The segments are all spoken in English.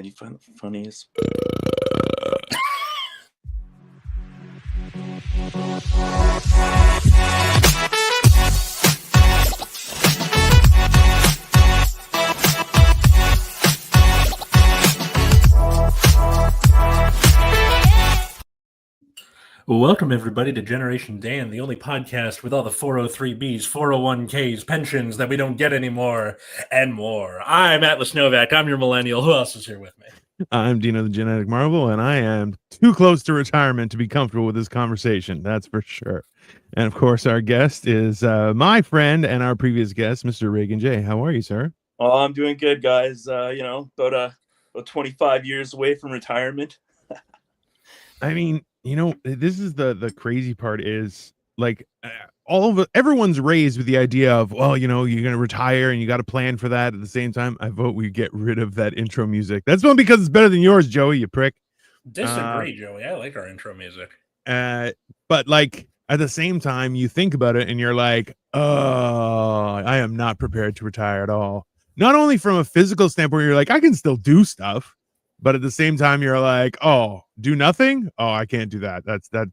you find the funniest? Welcome, everybody, to Generation Dan, the only podcast with all the 403Bs, 401Ks, pensions that we don't get anymore, and more. I'm Atlas Novak. I'm your millennial. Who else is here with me? I'm Dino the Genetic Marvel, and I am too close to retirement to be comfortable with this conversation. That's for sure. And, of course, our guest is my friend and our previous guest, Mr. Reagan J. How are you, sir? Oh, I'm doing good, guys. About 25 years away from retirement. I mean, this is the crazy part is like everyone's raised with the idea of, well, you're going to retire and you got to plan for that. At the same time, I vote we get rid of that intro music. That's one because it's better than yours, Joey, you prick. Disagree, Joey. I like our intro music. But like at the same time, you think about it and you're like, oh, I am not prepared to retire at all. Not only from a physical standpoint, you're like, I can still do stuff. But at the same time, you're like, oh, do nothing? Oh, I can't do that.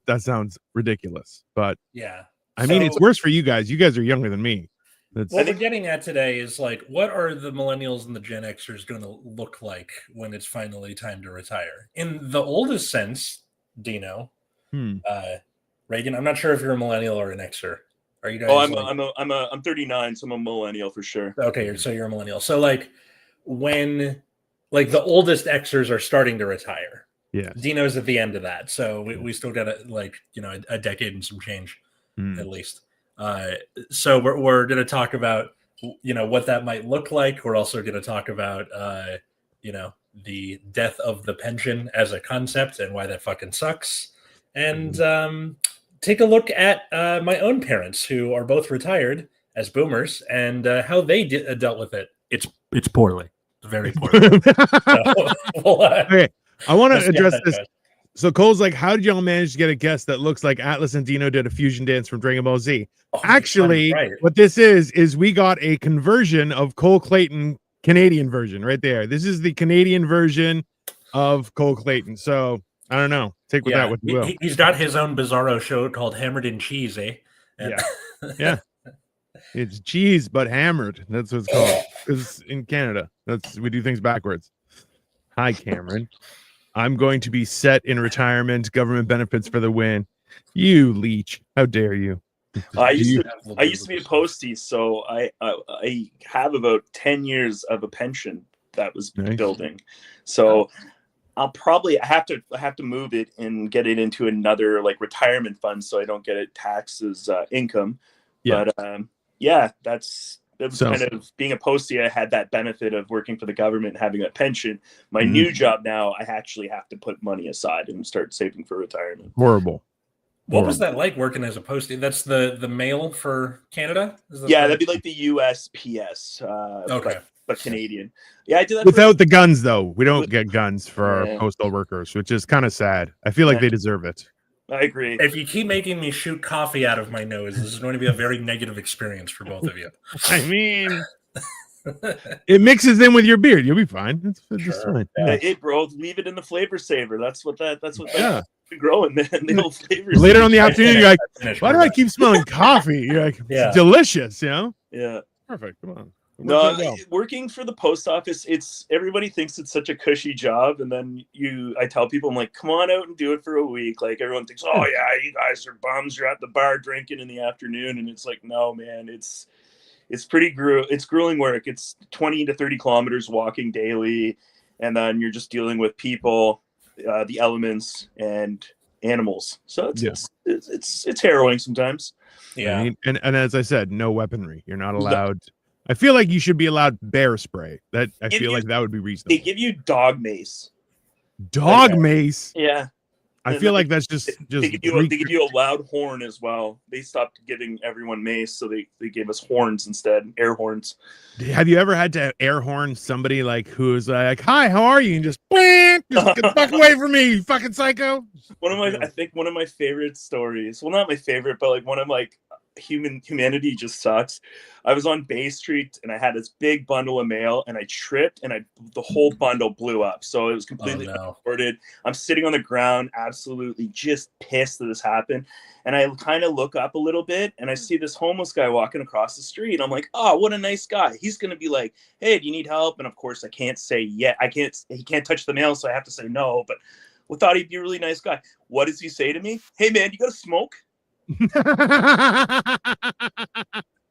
That sounds ridiculous. But yeah, I mean, it's worse for you guys. You guys are younger than me. What we're getting at today is like, what are the millennials and the Gen Xers going to look like when it's finally time to retire? In the oldest sense, Dino, Reagan, I'm not sure if you're a millennial or an Xer. Are you guys? Oh, I'm 39, so I'm a millennial for sure. Okay, so you're a millennial. So like when the oldest Xers are starting to retire. Yeah. Dino's at the end of that. So we still got a decade and some change at least. So we're going to talk about, what that might look like. We're also going to talk about, the death of the pension as a concept and why that fucking sucks. And take a look at my own parents who are both retired as boomers and how they dealt with it. It's poorly. Very poorly. Okay, I want to address this. So Cole's like, how did y'all manage to get a guest that looks like Atlas and Dino did a fusion dance from Dragon Ball Z? Actually, what this is we got a conversion of Cole Clayton, Canadian version right there. This is the Canadian version of Cole Clayton. So I don't know. Take with that what you will. He's got his own bizarro show called Hammered in Cheese, eh? Yeah. It's cheese, but hammered. That's what it's called. Because in Canada, we do things backwards. Hi, Cameron. I'm going to be set in retirement. Government benefits for the win. You leech! How dare you? I used to be a postie, so I have about 10 years of a pension that was building. So I have to move it and get it into another retirement fund so I don't get it taxed as income. Yeah. But it was kind of being a postie. I had that benefit of working for the government, having a pension. My new job now, I actually have to put money aside and start saving for retirement. Horrible. What was that like working as a postie? That's the mail for Canada? That'd be like the USPS. Okay. But Canadian. Yeah, I did that without the guns, though. We don't get guns for our postal workers, which is kind of sad. I feel like they deserve it. I agree. If you keep making me shoot coffee out of my nose, this is going to be a very negative experience for both of you. I mean, it mixes in with your beard. You'll be fine. It's just fine. Yeah. Hey, bro, leave it in the flavor saver. That's what growing, man. The old flavor later on the afternoon, you're like, why do I keep smelling coffee? You're like, it's delicious, Yeah. Perfect. Come on. No, working for the post office, everybody thinks it's such a cushy job, and then I tell people, I'm like, come on out and do it for a week. Like everyone thinks, oh yeah, you guys are bums. You're at the bar drinking in the afternoon, and it's like, no, man, it's pretty it's grueling work. It's 20 to 30 kilometers walking daily, and then you're just dealing with people, the elements, and animals. So it's harrowing sometimes. Yeah, and as I said, no weaponry. You're not allowed. I feel like you should be allowed bear spray. That would be reasonable. They give you dog mace. Dog mace? Yeah. I feel like that's just they give you a loud horn as well. They stopped giving everyone mace, so they gave us horns instead, air horns. Have you ever had to air horn somebody who's like, "Hi, how are you?" and just get the fuck away from me, you fucking psycho? I think one of my favorite stories. Well, not my favorite, but one of humanity just sucks. I was on Bay Street and I had this big bundle of mail and I tripped and the whole bundle blew up. So it was completely unsupported. I'm sitting on the ground, absolutely just pissed that this happened. And I kind of look up a little bit and I see this homeless guy walking across the street. I'm like, oh, what a nice guy. He's going to be like, hey, do you need help? And of course I can't say yeah. He can't touch the mail. So I have to say no, but we thought he'd be a really nice guy. What does he say to me? Hey man, you got to smoke?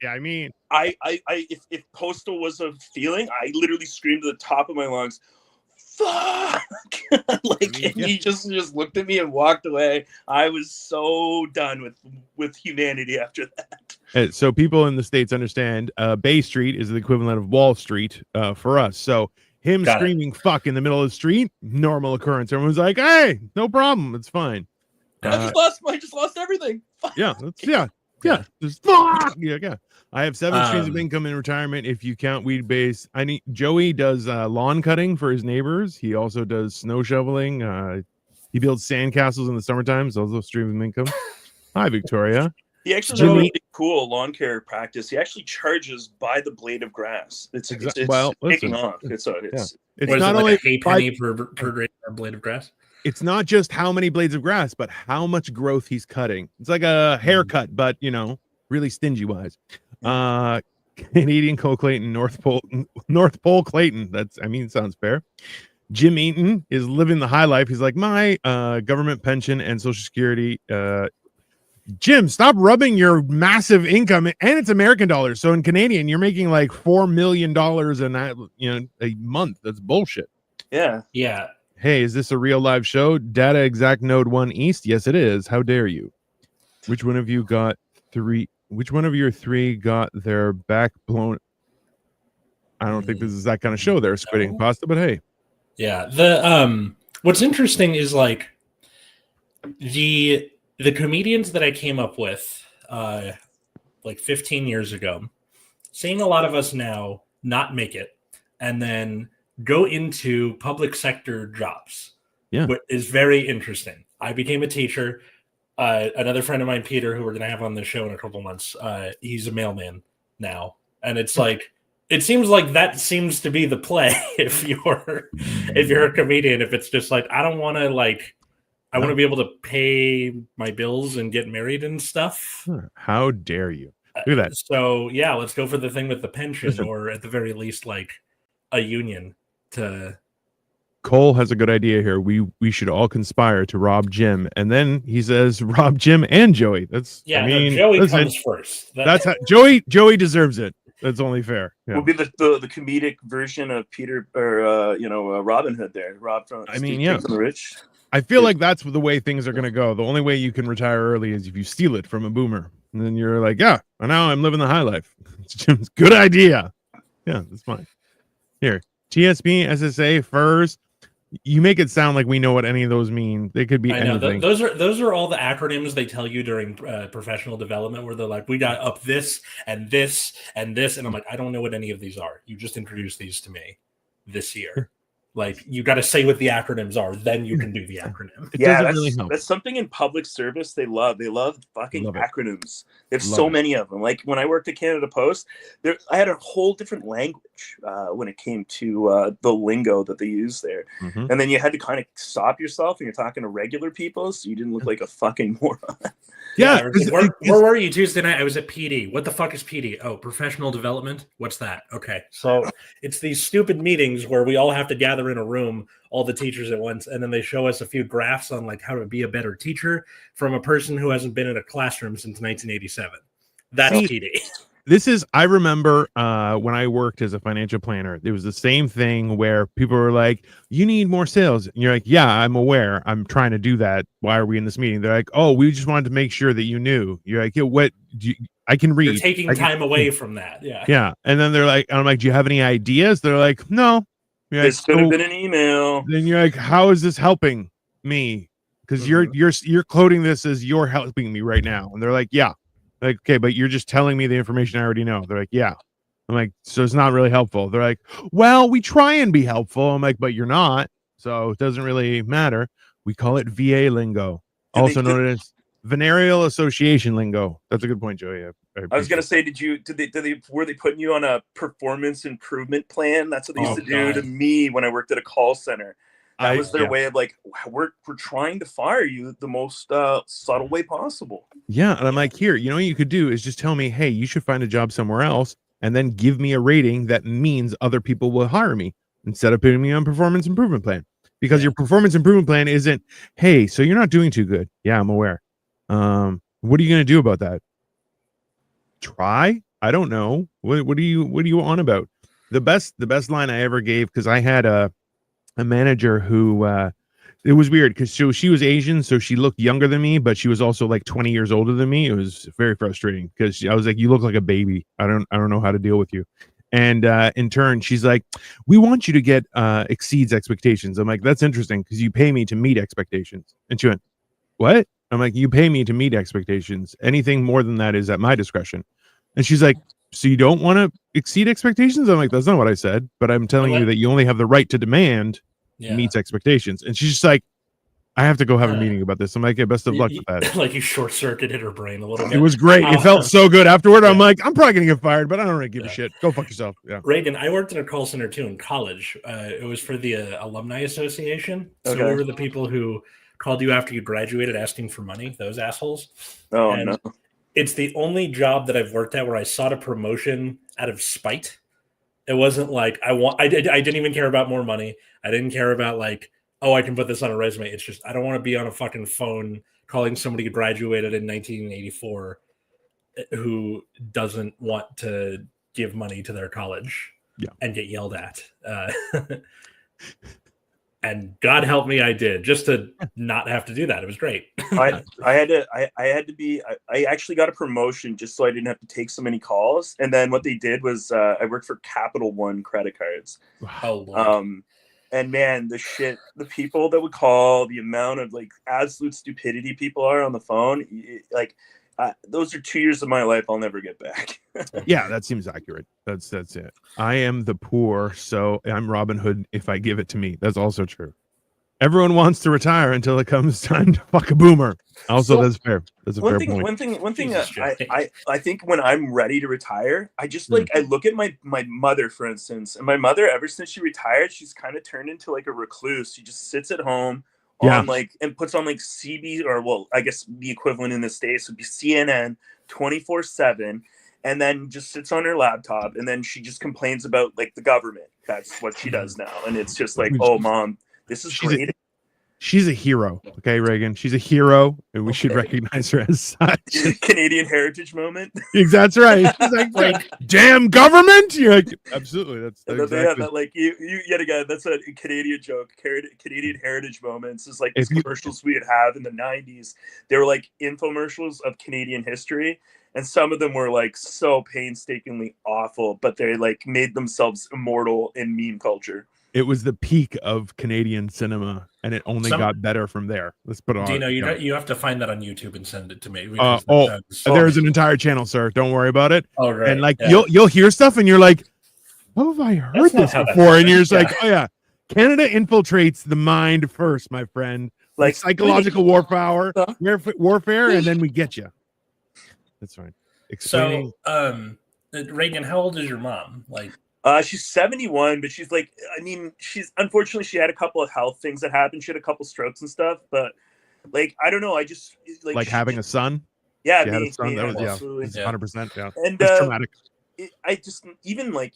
Yeah, I mean, if postal was a feeling, I literally screamed at the top of my lungs, fuck. He just looked at me and walked away. I was so done with humanity after that. And so people in the States understand Bay Street is the equivalent of Wall Street for us. So him screaming fuck in the middle of the street, normal occurrence. Everyone's like, hey, no problem, it's fine. I just lost everything. Yeah, just fuck. Yeah. I have 7 streams of income in retirement if you count weed base. Joey does lawn cutting for his neighbors. He also does snow shoveling. He builds sandcastles in the summertime. So also streams of income. Hi, Victoria. He actually has a really cool lawn care practice. He actually charges by the blade of grass. It's taking off. It's not only a penny per blade of grass. It's not just how many blades of grass, but how much growth he's cutting. It's like a haircut, but really stingy wise. Canadian Cole Clayton, North Pole Clayton. Sounds fair. Jim Eaton is living the high life. He's like, my government pension and Social Security. Jim, stop rubbing your massive income, and it's American dollars. So in Canadian, you're making like $4 million a month. That's bullshit. Yeah. Hey, is this a real live show? Data exact node 1 East? Yes, it is. How dare you? Which one of your 3 got their back blown? I don't think this is that kind of show. They're squidding pasta, but hey. Yeah. The what's interesting is like the comedians that I came up with like 15 years ago, seeing a lot of us now not make it and then go into public sector jobs. Yeah, is very interesting. I became a teacher. Another friend of mine, Peter, who we're going to have on the show in a couple months, he's a mailman now. And it's like, it seems like that seems to be the play if you're a comedian. If it's just like, I don't want to I want to be able to pay my bills and get married and stuff. How dare you? Look at that. So yeah, let's go for the thing with the pension, or at the very least, like a union to. Cole has a good idea here. We should all conspire to rob Jim, and then he says rob Jim and Joey. Joey comes first. That's how Joey deserves it. That's only fair. Yeah. We'll be the comedic version of Peter or Robin Hood there. Rob from from the Rich. I feel like that's the way things are going to go. The only way you can retire early is if you steal it from a boomer. And then you're like, yeah, now I'm living the high life. It's Jim's good idea. Yeah, that's fine. Here, TSB, SSA, FERS. You make it sound like we know what any of those mean. They could be anything. Those are all the acronyms they tell you during professional development, where they're like, we got up this and this and this. And I'm like, I don't know what any of these are. You just introduced these to me this year. Like, you got to say what the acronyms are, then you can do the acronym. That's something in public service they love. They love fucking acronyms. There's so many of them. Like when I worked at Canada Post, I had a whole different language when it came to the lingo that they use there. Mm-hmm. And then you had to kind of stop yourself and you're talking to regular people so you didn't look like a fucking moron. Yeah. Where were you Tuesday night? I was at PD. What the fuck is PD? Oh, professional development? What's that? Okay. So it's these stupid meetings where we all have to gather in a room, all the teachers at once, and then they show us a few graphs on like how to be a better teacher from a person who hasn't been in a classroom since 1987. That's PD. I remember when I worked as a financial planner, there was the same thing where people were like, you need more sales. And you're like, yeah, I'm aware. I'm trying to do that. Why are we in this meeting? They're like, oh, we just wanted to make sure that you knew. You're like, I can read. You're taking time away from that. Yeah. Yeah. And then they're like, I'm like, do you have any ideas? They're like, no. This could have been an email. Then you're like, how is this helping me? Because you're coding this as you're helping me right now. And they're like, yeah. Like, okay, but you're just telling me the information I already know. They're like, yeah. I'm like, so it's not really helpful. They're like, well, we try and be helpful. I'm like, but you're not. So it doesn't really matter. We call it VA lingo, also known as Venereal association lingo. That's a good point, Joey. I was gonna say, were they putting you on a performance improvement plan? That's what they used to do to me when I worked at a call center. That was their way of like, we're trying to fire you the most subtle way possible. Yeah, and I'm like, here, you know what you could do is just tell me, hey, you should find a job somewhere else, and then give me a rating that means other people will hire me instead of putting me on performance improvement plan. Because your performance improvement plan isn't, hey, so you're not doing too good. Yeah, I'm aware. What are you going to do about that? Try? I don't know. What are you on about? The best line I ever gave, because I had a manager who it was weird because she was Asian, so she looked younger than me, but she was also like 20 years older than me. It was very frustrating because I was like, you look like a baby. I don't know how to deal with you. And in turn, she's like, we want you to get exceeds expectations. I'm like, that's interesting because you pay me to meet expectations. And she went, what? I'm like, you pay me to meet expectations. Anything more than that is at my discretion. And she's like, so you don't want to exceed expectations? I'm like, that's not what I said, but I'm telling you that you only have the right to demand meets expectations. And she's just like, I have to go have a meeting about this. I'm like, best of luck with that. Like you short circuited her brain a little bit. It was great. It felt so good afterward. I'm like, I'm probably gonna get fired, but I don't really give a shit. Go fuck yourself. Yeah. Reagan, I worked in a call center too in college. It was for the alumni association. So we were the people who called you after you graduated asking for money. Those assholes. Oh no. It's the only job that I've worked at where I sought a promotion out of spite. It wasn't like I didn't even care about more money. I didn't care about like, oh, I can put this on a resume. It's just, I don't want to be on a fucking phone calling somebody who graduated in 1984 who doesn't want to give money to their college and get yelled at. And God help me, I did, just to not have to do that. It was great. I actually got a promotion just so I didn't have to take so many calls. And then what they did was I worked for Capital One credit cards. And man, the people that would call, the amount of like absolute stupidity people are on the phone, those are 2 years of my life I'll never get back. Yeah, that seems accurate. That's it. I am the poor, so I'm Robin Hood if I give it to me. That's also true. Everyone wants to retire until it comes time to fuck a boomer. Also, that's fair. That's a fair point. One thing I think when I'm ready to retire, I just I look at my mother, for instance, and my mother, ever since she retired, she's kind of turned into like a recluse. She just sits at home on and puts on like CB, or well, I guess the equivalent in the States would be CNN 24/7, and then just sits on her laptop, and then she just complains about like the government. That's what she does now, and it's just like, oh, mom. This is great. She's a hero. Okay, Reagan. She's a hero, and we should recognize her as such. Canadian heritage moment. That's right. She's like, damn government. You're like, absolutely. That's exactly. That, like you yet again. That's a Canadian joke. Canadian heritage moments is like these commercials we would have in the 90s. They were like infomercials of Canadian history, and some of them were like so painstakingly awful, but they like made themselves immortal in meme culture. It was the peak of Canadian cinema, and it only got better from there. Let's put it on. Dino, you have to find that on YouTube and send it to me. There's an entire channel, sir. Don't worry about it. Oh, right. And like you'll hear stuff, and you're like, "How have I heard this before?" And you're just like, "Oh yeah, Canada infiltrates the mind first, my friend. Like psychological warfare, and then we get you." That's right. Explaining. So, Reagan, how old is your mom? Like. She's 71, but she's like, I mean, unfortunately she had a couple of health things that happened. She had a couple strokes and stuff, but like, I don't know. I just like having a son. Yeah, she had a son. That was 100%. Yeah, and that's traumatic. I just even like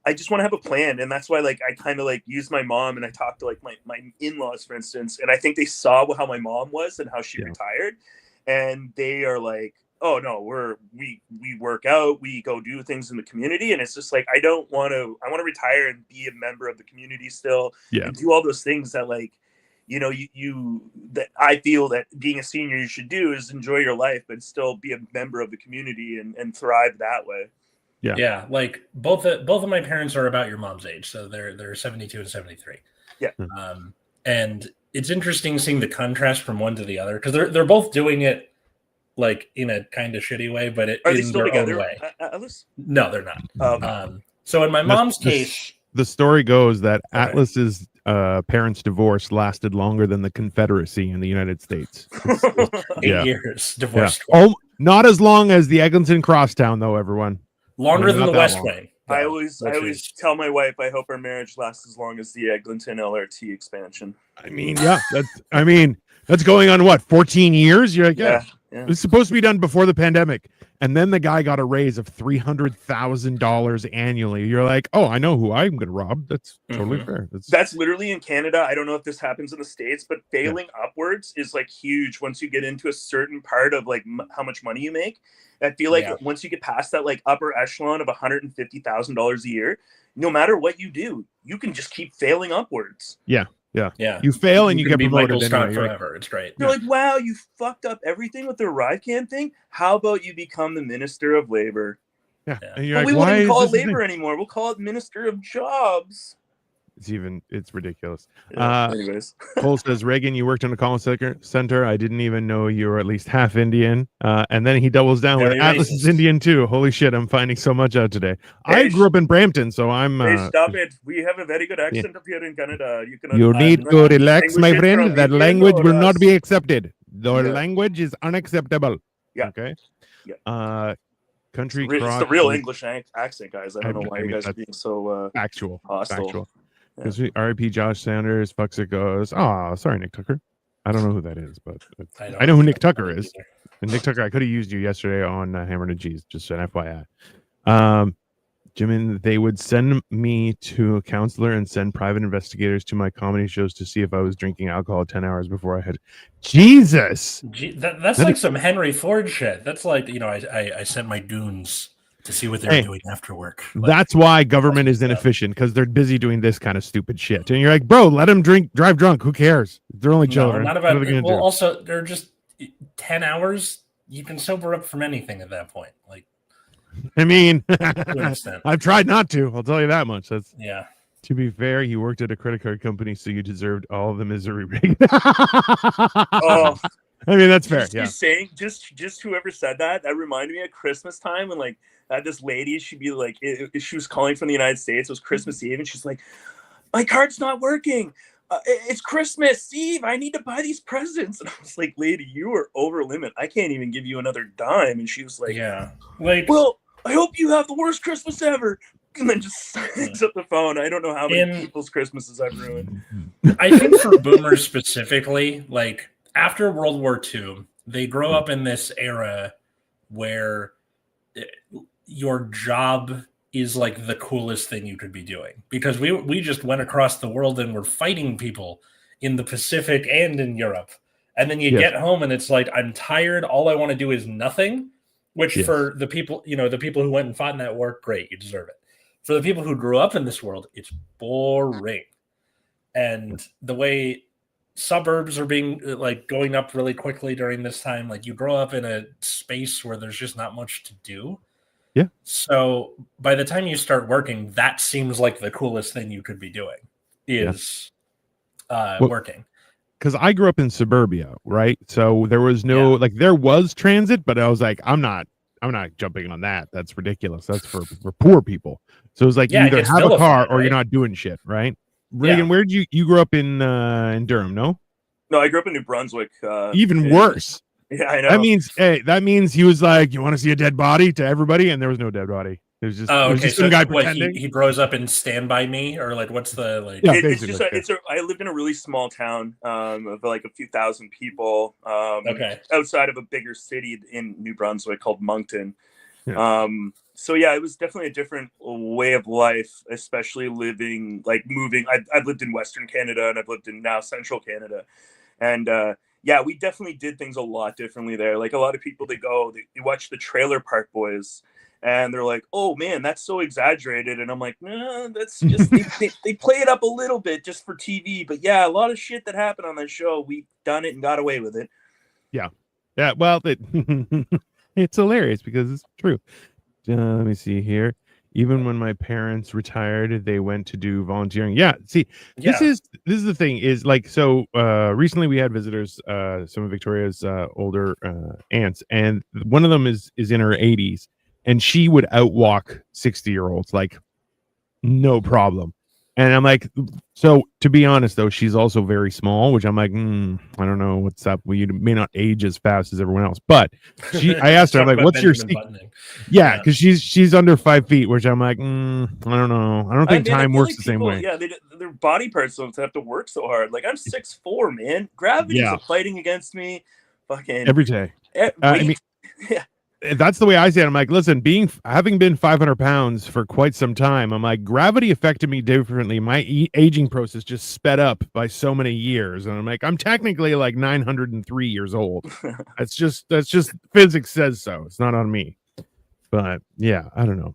I just want to have a plan, and that's why like I kind of like use my mom, and I talked to like my in-laws, for instance, and I think they saw how my mom was and how she retired, and they are like, oh no, we work out, we go do things in the community, and it's just like I want to retire and be a member of the community still, and do all those things that like, you know, that I feel that being a senior you should do is enjoy your life, but still be a member of the community and thrive that way. Yeah. Like both of my parents are about your mom's age, so they're 72 and 73. Yeah. And it's interesting seeing the contrast from one to the other because they're both doing it. Like in a kind of shitty way, but are they still together? Way. No, they're not. So in my mom's case, the story goes that Atlas is parents' divorce lasted longer than the Confederacy in the United States. 8 years divorced. Yeah. Oh, not as long as the Eglinton Crosstown, though. Everyone longer than the West Wing. I always tell my wife I hope our marriage lasts as long as the Eglinton LRT expansion. I mean, that's going on what, 14 years? You're like, yeah. It was supposed to be done before the pandemic, and then the guy got a raise of $300,000 annually. You're like, oh, I know who I'm going to rob. That's totally fair. That's literally in Canada. I don't know if this happens in the States, but failing upwards is like huge once you get into a certain part of like how much money you make. I feel like once you get past that like upper echelon of $150,000 a year, no matter what you do, you can just keep failing upwards. Yeah. You fail and you get promoted anyway. Forever. It's great. You're like, wow, you fucked up everything with the ArriveCan thing. How about you become the Minister of Labor? Yeah. And but we won't even call it labor anymore. We'll call it Minister of Jobs. It's ridiculous. Anyways, Cole says, Reagan, you worked in a call center. I didn't even know you were at least half Indian. And then he doubles down with Atlas is Indian too. Holy shit, I'm finding so much out today. I grew up in Brampton, so I'm. Stop it. We have a very good accent up here in Canada. You need to relax, my friend. That language will not be accepted. The language is unacceptable. Yeah. Okay. Yeah. Country it's the real English accent, guys. I don't know why you guys are being so factual. Hostile. Because R.I.P. Josh Sanders, fucks it goes. Oh, sorry, Nick Tucker. I don't know who that is, but I know who Nick Tucker is. And Nick Tucker, I could have used you yesterday on Hammer and Cheese, just an FYI. Jimmy, they would send me to a counselor and send private investigators to my comedy shows to see if I was drinking alcohol 10 hours before I had. Jesus! That's like some Henry Ford shit. That's like, I sent my goons to see what they're doing after work. That's why government is inefficient, because they're busy doing this kind of stupid shit. And you're like, bro, let them drive drunk. Who cares? They're only children. Not about. Well, also, they're just 10 hours. You can sober up from anything at that point. Like, I mean, I've tried not to. I'll tell you that much. To be fair, you worked at a credit card company, so you deserved all the misery. Oh, I mean, that's fair. Just whoever said that reminded me of Christmas time when like this lady, she'd be like, she was calling from the United States. It was Christmas Eve, and she's like, "My card's not working. It's Christmas Eve. I need to buy these presents." And I was like, "Lady, you are over limit. I can't even give you another dime." And she was like, "Well, I hope you have the worst Christmas ever." And then just hangs up the phone. I don't know how many people's Christmases I've ruined. I think for boomers specifically, like after World War II, they grow up in this era where your job is like the coolest thing you could be doing, because we just went across the world and we're fighting people in the Pacific and in Europe. And then you get home and it's like, I'm tired. All I want to do is nothing, which for the people, the people who went and fought in that war, great. You deserve it. For the people who grew up in this world, it's boring. And the way suburbs are being like going up really quickly during this time, like you grow up in a space where there's just not much to do. Yeah. So by the time you start working, that seems like the coolest thing you could be doing is working. Because I grew up in suburbia, right? So there was no there was transit, but I was like, I'm not jumping on that. That's ridiculous. That's for poor people. So it was like you either have a car or you're not doing shit, right? Reagan, where did you grew up in Durham? No, I grew up in New Brunswick. Even worse. Yeah, I know. That means he was like, "You want to see a dead body?" to everybody, and there was no dead body. It was just some guy pretending. He grows up in Stand By Me, or like what's the like? Yeah, I lived in a really small town of like a few thousand people. Outside of a bigger city in New Brunswick called Moncton. Yeah. So yeah, it was definitely a different way of life, especially moving. I've lived in Western Canada and I've lived in now Central Canada, and we definitely did things a lot differently there. Like a lot of people, they watch the Trailer Park Boys, and they're like, "Oh man, that's so exaggerated," and I'm like, "No, that's just they play it up a little bit just for TV." But yeah, a lot of shit that happened on that show, we've done it and got away with it. Yeah. Well, it's hilarious because it's true. Let me see here. Even when my parents retired, they went to do volunteering. Yeah. See, this is the thing is like, so recently we had visitors, some of Victoria's older aunts, and one of them is in her 80s, and she would outwalk 60-year-olds like no problem. And I'm like, so to be honest though, she's also very small, which I'm like, I don't know what's up. Well, you may not age as fast as everyone else, but I asked her, I'm like, what's your yeah, because she's under 5 feet, which I'm like, I don't know. I don't think time works the same way. Yeah, their body parts don't have to work so hard. Like I'm 6'4", man. Gravity's fighting against me, fucking every day. I mean, yeah. That's the way I say it. I'm like, listen, having been 500 pounds for quite some time, I'm like, gravity affected me differently. My aging process just sped up by so many years, and I'm like, I'm technically like 903 years old. that's just physics says so. It's not on me. But yeah, I don't know.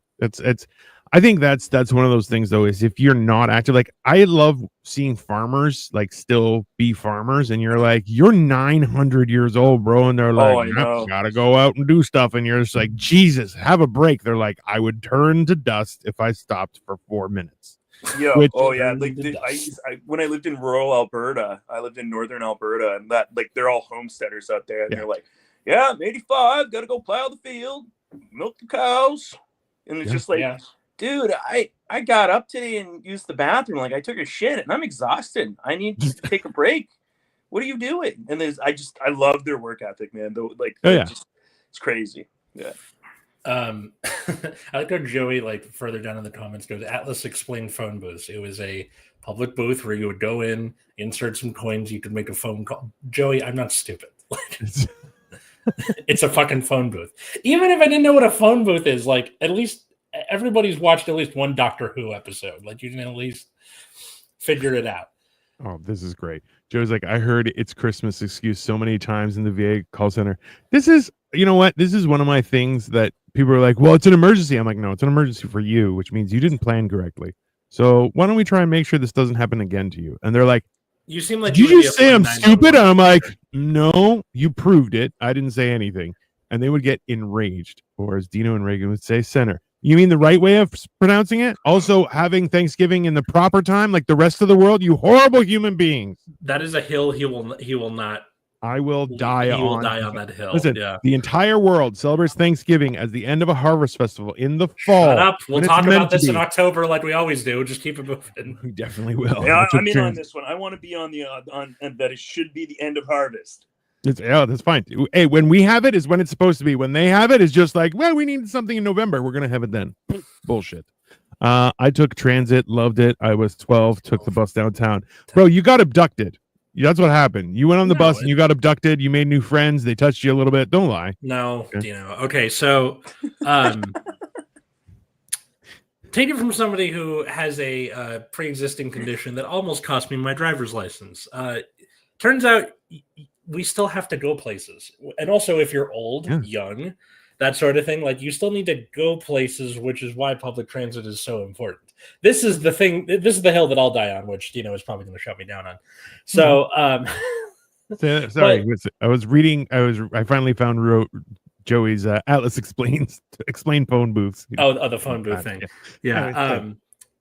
I think that's one of those things though, is if you're not active, like I love seeing farmers like still be farmers, and you're like, you're 900 years old, bro, and they're like, gotta go out and do stuff, and you're just like, Jesus, have a break. They're like, I would turn to dust if I stopped for 4 minutes. Yeah. Like when I lived in rural Alberta, I lived in northern Alberta, and that like they're all homesteaders out there, and they're like, yeah, I'm 85, gotta go plow the field, milk the cows, and it's just like. Yeah. Dude, I got up today and used the bathroom. Like I took a shit and I'm exhausted. I need to take a break. What are you doing? And I love their work ethic, man. It's crazy. Yeah. I like how Joey, like further down in the comments, goes, Atlas explained phone booths. It was a public booth where you would go in, insert some coins, you could make a phone call. Joey, I'm not stupid. It's a fucking phone booth. Even if I didn't know what a phone booth is, like at least everybody's watched at least one Doctor Who episode. Like you can at least figure it out. Oh, this is great. Joe's like, I heard it's Christmas excuse so many times in the VA call center. This is, you know what? This is one of my things that people are like, well, it's an emergency. I'm like, no, it's an emergency for you, which means you didn't plan correctly. So why don't we try and make sure this doesn't happen again to you? And they're like, you seem like did you just say I'm stupid? And I'm like, no, you proved it. I didn't say anything. And they would get enraged, or as Dino and Reagan would say, center. You mean the right way of pronouncing it? Also having Thanksgiving in the proper time, like the rest of the world, you horrible human beings. That is a hill he will not. I will die on. He will die on that hill. Listen, the entire world celebrates Thanksgiving as the end of a harvest festival in the fall. Shut up. We'll talk about this in October like we always do. Just keep it moving. We definitely will. Yeah, I'm in on this one. I want to be on that it should be the end of harvest. That's fine. Hey, when we have it is when it's supposed to be. When they have it is just like, well, we need something in November. We're gonna have it then. Bullshit. I took transit, loved it. I was 12, took the bus downtown. Bro, you got abducted. That's what happened. You went on the bus and you got abducted. You made new friends. They touched you a little bit. Don't lie. No, okay. So, take it from somebody who has a pre-existing condition that almost cost me my driver's license. Turns out we still have to go places. And also if you're old, young, that sort of thing, like you still need to go places, which is why public transit is so important. This is the thing. This is the hill that I'll die on, which Dino is probably going to shut me down on. So, sorry, I was reading. I finally found Joey's Atlas explain phone booths. Oh, the phone booth thing. Yeah.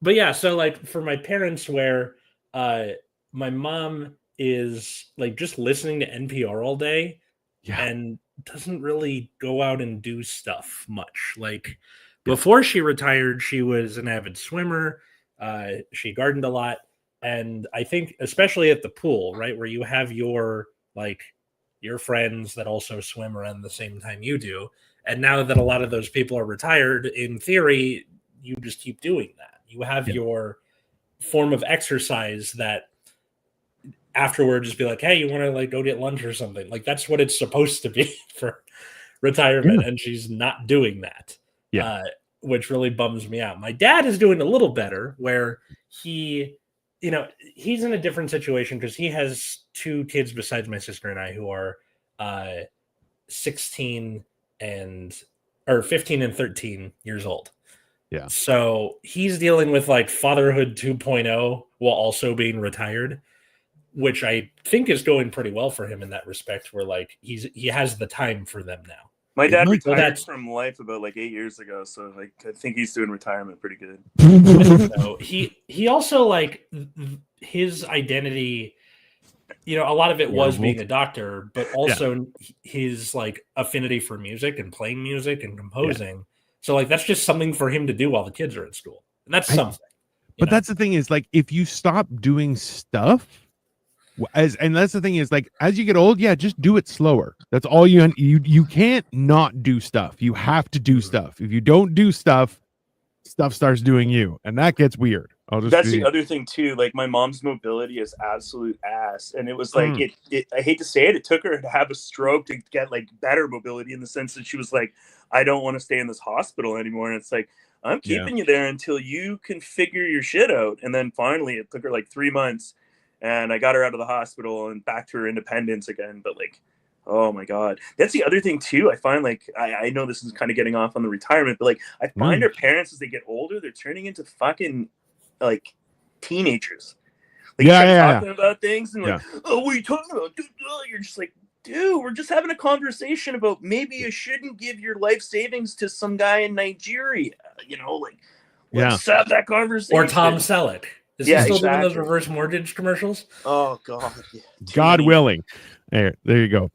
But yeah, so like for my parents, where my mom is like just listening to NPR all day and doesn't really go out and do stuff much. Like before she retired, she was an avid swimmer. She gardened a lot. And I think especially at the pool, right, where you have your friends that also swim around the same time you do. And now that a lot of those people are retired, in theory, you just keep doing that. You have your form of exercise that afterward just be like, hey, you want to like go get lunch or something? Like that's what it's supposed to be for retirement. And she's not doing that. Which really bums me out. My dad is doing a little better where he's in a different situation because he has two kids besides my sister and I who are 15 and 13 years old. Yeah. So he's dealing with like fatherhood 2.0 while also being retired, which I think is going pretty well for him in that respect, where like he has the time for them now. My dad retired from life about like 8 years ago, so like I think he's doing retirement pretty good. So he also like his identity, a lot of it was being a doctor, but also his like affinity for music and playing music and composing. So like that's just something for him to do while the kids are at school, and that's something. But that's the thing is, like, if you stop doing stuff, and that's the thing is, like, as you get old, just do it slower. That's all you can't not do stuff. You have to do stuff. If you don't do stuff starts doing you, and that gets weird. That's the other thing too. Like, my mom's mobility is absolute ass, and it was like I hate to say it, it took her to have a stroke to get like better mobility, in the sense that she was like, I don't want to stay in this hospital anymore. And it's like, I'm keeping you there until you can figure your shit out. And then finally, it took her like 3 months, and I got her out of the hospital and back to her independence again. But like, oh my God. That's the other thing too. I find, like, I know this is kind of getting off on the retirement, but like, I find our parents, as they get older, they're turning into fucking like teenagers. Like, talking about things and like, oh, what are you talking about? You're just like, dude, we're just having a conversation about maybe you shouldn't give your life savings to some guy in Nigeria. Like, let's have that conversation. Or Tom Selleck. Is he still doing those reverse mortgage commercials? Oh God. God willing. There you go.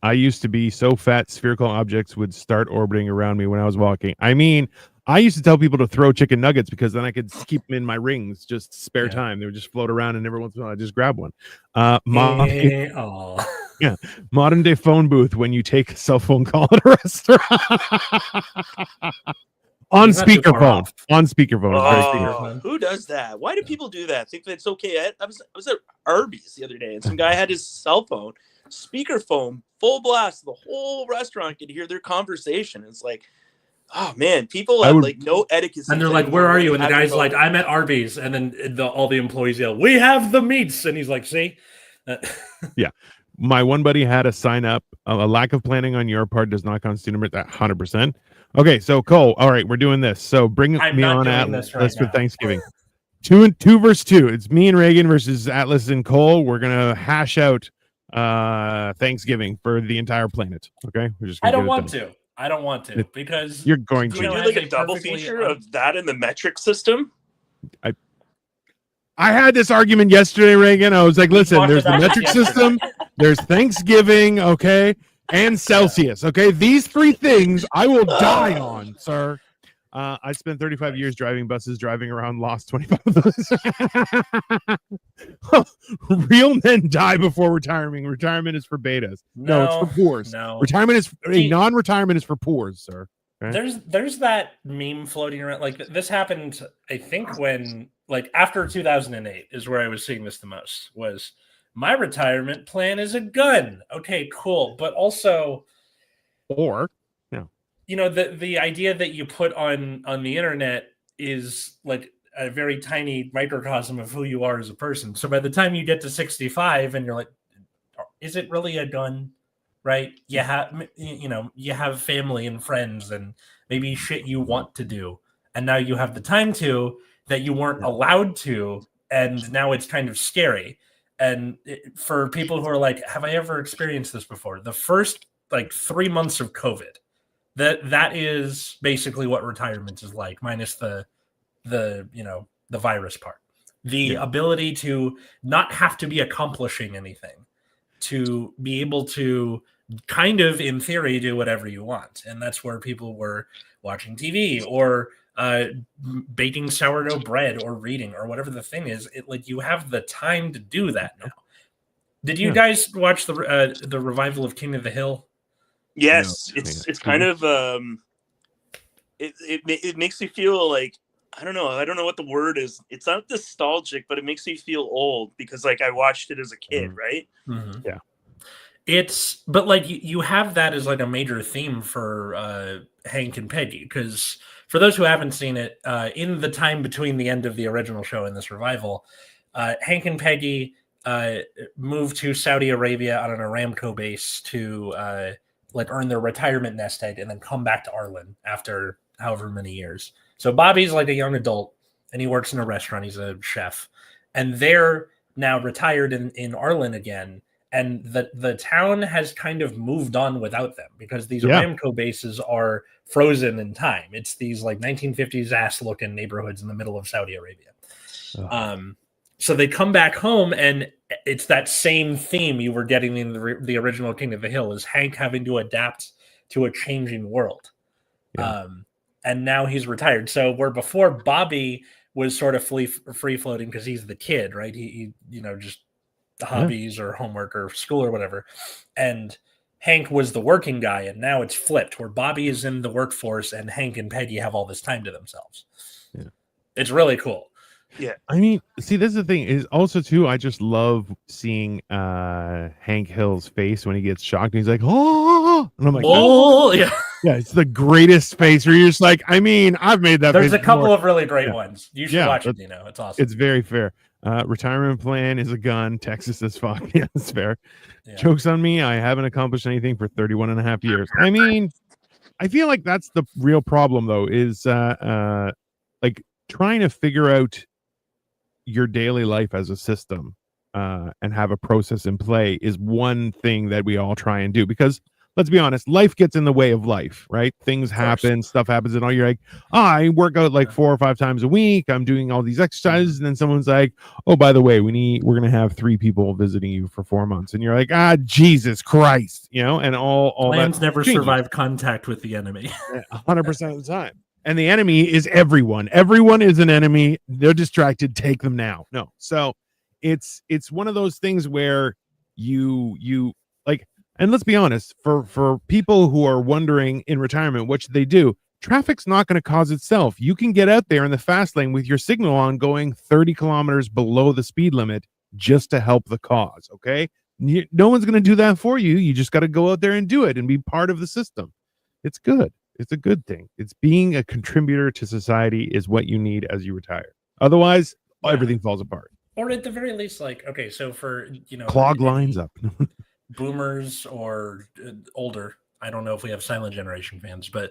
I used to be so fat, spherical objects would start orbiting around me when I was walking. I mean, I used to tell people to throw chicken nuggets because then I could keep them in my rings, just spare time. They would just float around, and every once in a while I just grab one. Modern day phone booth when you take a cell phone call at a restaurant. On speakerphone. Who does that? Why do people do that? Think that's okay? I was at Arby's the other day, and some guy had his cell phone, speakerphone, full blast. The whole restaurant could hear their conversation. It's like, oh man, people have like no etiquette. And they're like, "Where are you?" And the guy's like, "I'm at Arby's." And then all the employees yell, "We have the meats!" And he's like, "See." My one buddy had a sign up, a lack of planning on your part does not constitute that 100%. Okay, so Cole, all right, we're doing this. So bring me on Atlas for Thanksgiving. 2 versus 2. It's me and Reagan versus Atlas and Cole. We're gonna hash out Thanksgiving for the entire planet. Okay, we're just. I don't want to because you're going to. Do like a double feature of that in the metric system? I had this argument yesterday, Reagan. I was like, listen, there's the metric system, there's Thanksgiving, okay, and Celsius, okay? These 3 things I will die on, sir. I spent 35 years driving buses, driving around, lost 25 of those. Real men die before retirement. Retirement is for betas. No, it's for poors. No. Retirement is non-retirement is for poors, sir. Okay? There's that meme floating around. Like, this happened, I think, when like after 2008 is where I was seeing this the most. Was my retirement plan is a gun. Okay, cool, but also, the idea that you put on the internet is like a very tiny microcosm of who you are as a person. So by the time you get to 65 and you're like, is it really a gun? Right? You have family and friends and maybe shit you want to do. And now you have the time to that you weren't allowed to. And now it's kind of scary. And for people who are like, have I ever experienced this before? The first like 3 months of COVID, that is basically what retirement is like, minus the virus part. The ability to not have to be accomplishing anything, to be able to kind of, in theory, do whatever you want. And that's where people were watching TV or baking sourdough bread or reading or whatever the thing is. Like, you have the time to do that now. Did you guys watch the revival of King of the Hill? Yes, it's kind of it makes me feel like I don't know what the word is. It's not nostalgic, but it makes me feel old because like I watched it as a kid, right? Mm-hmm. Yeah. But like you have that as like a major theme for Hank and Peggy, because for those who haven't seen it, in the time between the end of the original show and this revival, Hank and Peggy moved to Saudi Arabia on an Aramco base to earn their retirement nest egg and then come back to Arlen after however many years. So Bobby's like a young adult and he works in a restaurant. He's a chef, and they're now retired in Arlen again. And the town has kind of moved on without them because these Aramco bases are frozen in time. It's these like 1950s ass looking neighborhoods in the middle of Saudi Arabia. So they come back home, and it's that same theme you were getting in the original King of the Hill, is Hank having to adapt to a changing world. And now he's retired. So where before Bobby was sort of free floating because he's the kid, right? He just hobbies or homework or school or whatever. And Hank was the working guy, and now it's flipped where Bobby is in the workforce and Hank and Peggy have all this time to themselves. Yeah. It's really cool. Yeah. I mean, see, this is the thing is also too, I just love seeing Hank Hill's face when he gets shocked. And he's like, oh, and I'm like, oh, yeah. Yeah, it's the greatest face where you're just like, I mean, I've made that. There's a couple of really great ones. You should watch it, it's awesome. It's very fair. Retirement plan is a gun. Texas as fuck. Yeah, it's fair. Yeah. Jokes on me. I haven't accomplished anything for 31 and a half years. I mean, I feel like that's the real problem though, is like trying to figure out your daily life as a system and have a process in play is one thing that we all try and do, because let's be honest, life gets in the way of life, right? Things happen, stuff happens, and all. You're like, I work out like 4 or 5 times a week. I'm doing all these exercises, and then someone's like, oh, by the way, we're gonna have 3 people visiting you for 4 months, and you're like, Jesus Christ, and all plans never survive contact with the enemy 100% of the time. And the enemy is everyone. Everyone is an enemy. They're distracted. Take them now. No, so it's one of those things where you like. And let's be honest, for people who are wondering in retirement what should they do, traffic's not going to cause itself. You can get out there in the fast lane with your signal on going 30 kilometers below the speed limit just to help the cause, okay? No one's going to do that for you. You just got to go out there and do it and be part of the system. It's good. It's a good thing. It's being a contributor to society is what you need as you retire. Otherwise, everything falls apart. Or at the very least, like, okay, so for, clog lines up. Boomers or older, I don't know if we have silent generation fans, but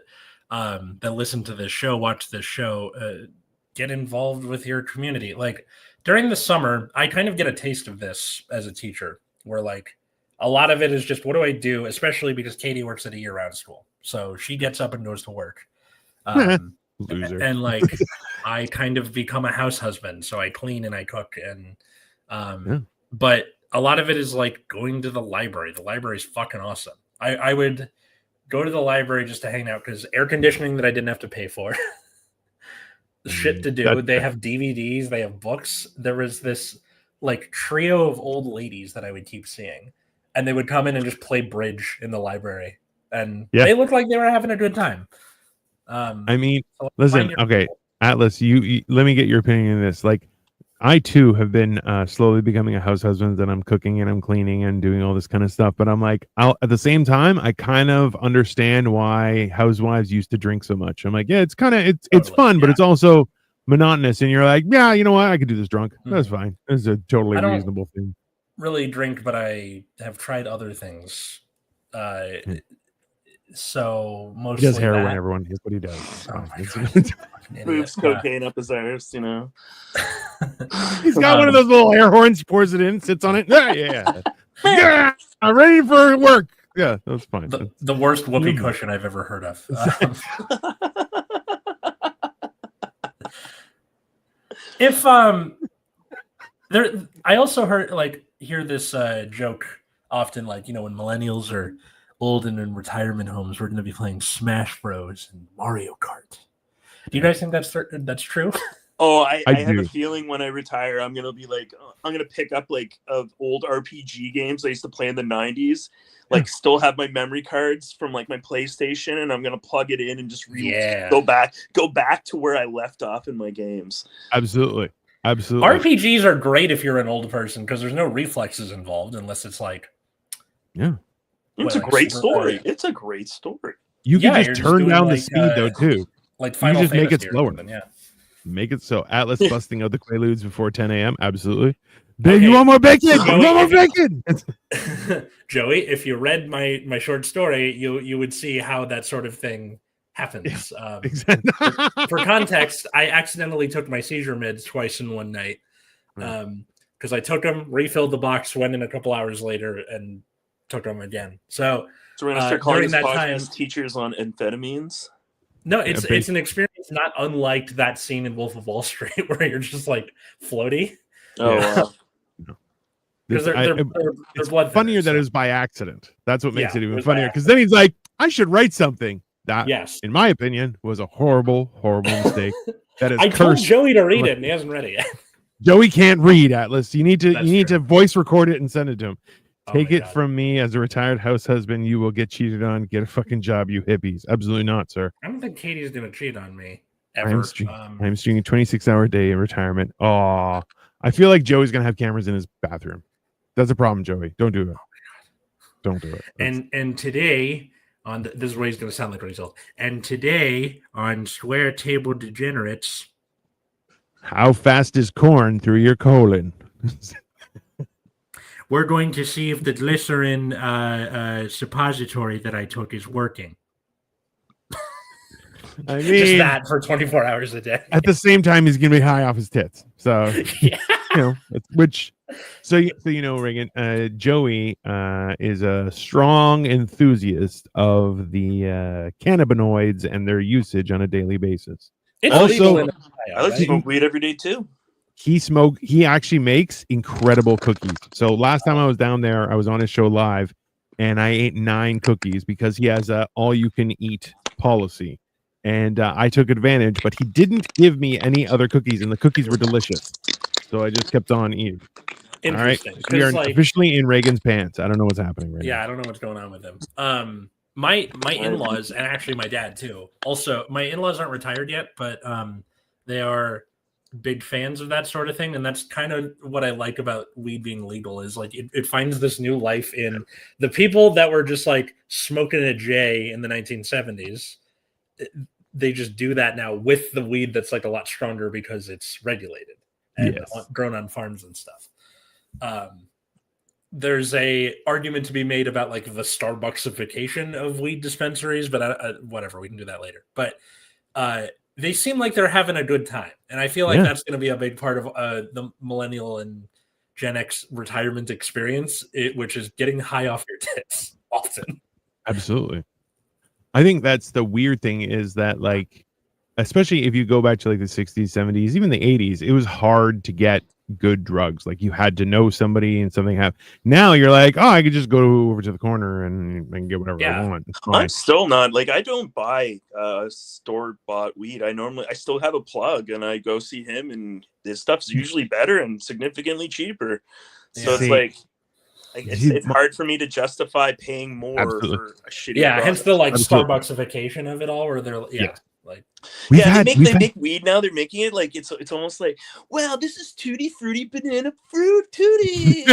that listen to this show, watch this show, get involved with your community. Like during the summer, I kind of get a taste of this as a teacher, where like a lot of it is just, what do I do? Especially because Katie works at a year-round school, so she gets up and goes to work. Loser. And like I kind of become a house husband, so I clean and I cook, and but a lot of it is like going to the library. The library is fucking awesome. I would go to the library just to hang out because air conditioning that I didn't have to pay for. Shit to do. They have DVDs. They have books. There was this like trio of old ladies that I would keep seeing, and they would come in and just play bridge in the library, and they looked like they were having a good time. I mean, listen, okay, Atlas, you let me get your opinion on this. Like, I too have been slowly becoming a house husband, and I'm cooking and I'm cleaning and doing all this kind of stuff. But I'm like, at the same time, I kind of understand why housewives used to drink so much. I'm like, yeah, it's kind of it's fun, but it's also monotonous. And you're like, yeah, you know what? I could do this drunk. That's fine. It's a totally reasonable thing. Really drink, but I have tried other things. So mostly he does heroin. Everyone, here's what he does. Moves cocaine up his arse, He's got one of those little air horns. He pours it in, sits on it. Yeah, I'm ready for work. Yeah, that's fine. The worst whoopee cushion I've ever heard of. If there, I also hear this joke often, like when millennials are old and in retirement homes, we're going to be playing Smash Bros and Mario Kart. Do you guys think that's true? Oh, I have a feeling when I retire, I'm going to be like, I'm going to pick up like old RPG games I used to play in the 90s, like still have my memory cards from like my PlayStation, and I'm going to plug it in and just go back to where I left off in my games. Absolutely. RPGs are great if you're an old person because there's no reflexes involved unless it's like, it's a great story. It's a great story. You can just turn down the speed though too. Like you can just make it slower. Yeah. Make it so. Atlas busting out the Quaaludes before 10 a.m. Absolutely. Okay. You want more bacon? You want more bacon? Joey, if you read my short story, you would see how that sort of thing happens. Exactly. For context, I accidentally took my seizure meds twice in one night because I took them, refilled the box, went in a couple hours later, and took them again. So we're gonna start calling this podcast teachers on amphetamines. No, it's an experience not unlike that scene in Wolf of Wall Street where you're just like floaty. Oh, wow. Because they're blood funnier that it was by accident. That's what makes it even funnier. Because then he's like, I should write something. That, in my opinion, was a horrible, horrible mistake. that is I told cursed. Joey to read it, and he hasn't read it yet. Joey can't read, Atlas. You need That's to voice record it and send it to him. Oh Take my it God. from me, as a retired house husband, you will get cheated on. Get a fucking job, you hippies. Absolutely not, sir. I don't think Katie's gonna cheat on me ever. I'm streaming 26-hour day in retirement. Oh, I feel like Joey's gonna have cameras in his bathroom. That's a problem, Joey. Don't do it. Don't do it. And today on this is what he's gonna sound like when he's old. And today on Square Table Degenerates, how fast is corn through your colon? we're going to see if the glycerin suppository that I took is working. I mean, just that for 24 hours a day. At the same time, he's gonna be high off his tits. So yeah. Reagan, Joey is a strong enthusiast of the cannabinoids and their usage on a daily basis. It's also, I like to smoke weed every day too. He actually makes incredible cookies. So last time I was down there, I was on his show live, and I ate 9 cookies because he has a all-you-can-eat policy. And I took advantage, but he didn't give me any other cookies, and the cookies were delicious. So I just kept on eating. All right, we are officially in Reagan's pants. I don't know what's happening right now. Yeah, I don't know what's going on with him. My in-laws, and actually my dad too. Also, my in-laws aren't retired yet, but they are big fans of that sort of thing, and that's kind of what I like about weed being legal. Is like it finds this new life in the people that were just like smoking a J in the 1970s. They just do that now with the weed that's like a lot stronger because it's regulated and grown on farms and stuff. There's a argument to be made about like the Starbucksification of weed dispensaries, but whatever, we can do that later. But they seem like they're having a good time, and I feel like that's going to be a big part of the millennial and Gen X retirement experience, which is getting high off your tits often. Absolutely. I think that's the weird thing is that, like, especially if you go back to like the 60s, 70s, even the 80s, it was hard to get good drugs. Like you had to know somebody and something happened. Now you're like, oh, I could just go over to the corner and I can get whatever I want. I'm still not like, I don't buy store-bought weed. I still have a plug and I go see him, and this stuff's usually better and significantly cheaper. So it's like it's hard for me to justify paying more for a shitty product. Hence the like Starbucksification of it all, where they're like they make weed now. They're making it like it's almost like, well, this is Tutti Frutti Banana Fruit Tutti.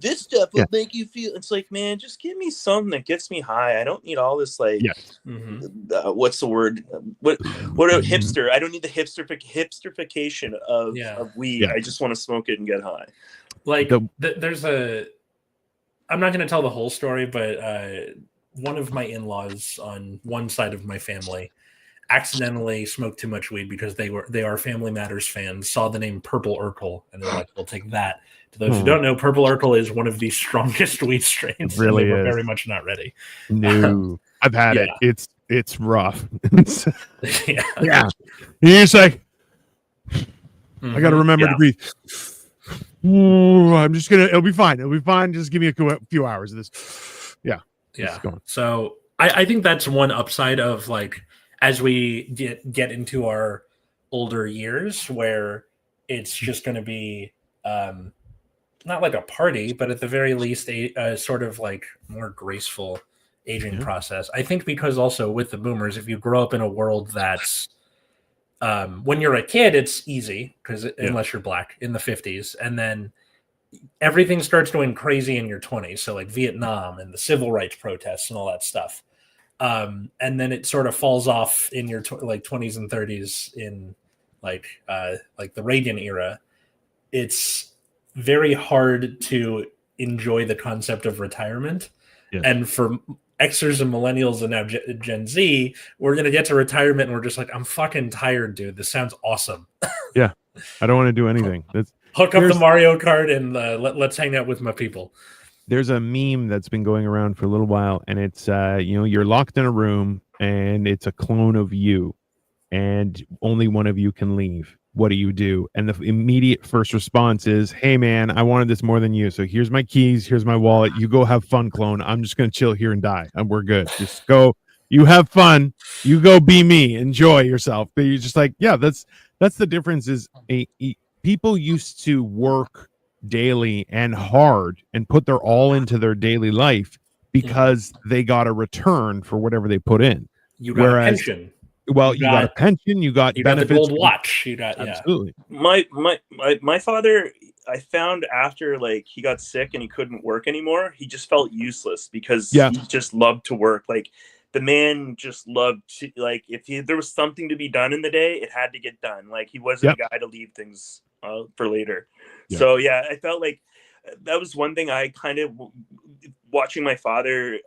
This stuff will make you feel. It's like, man, just give me something that gets me high. I don't need all this like what's the word? What a hipster? I don't need the hipsterification of weed. I just want to smoke it and get high. Like there's I'm not going to tell the whole story, but one of my in-laws on one side of my family accidentally smoked too much weed because they are Family Matters fans, saw the name Purple Urkel, and they're like, we'll take that. To those who don't know, Purple Urkel is one of the strongest weed strains. Really, and they were very much not ready. No, I've had it. It's rough. You're just like, I got to remember to breathe. Ooh, it'll be fine. It'll be fine. Just give me a few hours of this. Yeah. So I think that's one upside of like, as we get into our older years where it's just going to be not like a party, but at the very least a sort of like more graceful aging process. I think because also with the boomers, if you grow up in a world that's when you're a kid, it's easy because unless you're black in the 50s, and then everything starts going crazy in your 20s. So like Vietnam and the civil rights protests and all that stuff. And then it sort of falls off in your 20s and 30s in like the Reagan era. It's very hard to enjoy the concept of retirement. Yeah. And for Xers and millennials and now Gen Z, we're going to get to retirement and we're just like, I'm fucking tired, dude. This sounds awesome. Yeah. I don't want to do anything. Hook up the Mario Kart and let's hang out with my people. There's a meme that's been going around for a little while, and it's you're locked in a room and it's a clone of you and only one of you can leave. What do? And the immediate first response is, hey man, I wanted this more than you, so here's my keys, here's my wallet, you go have fun, clone. I'm just gonna chill here and die, and we're good. Just go You have fun. You go be me. Enjoy yourself. But you're just like, yeah, that's the difference. Is people used to work daily and hard and put their all into their daily life because they got a return for whatever they put in. You got a pension. Well, you got a pension. You got benefits. Got the gold watch. You got absolutely. My father, I found after like he got sick and he couldn't work anymore, he just felt useless because he just loved to work. Like the man just loved to, like if there was something to be done in the day, it had to get done. Like he wasn't a guy to leave things for later. So yeah, I felt like that was one thing I kind of watching my father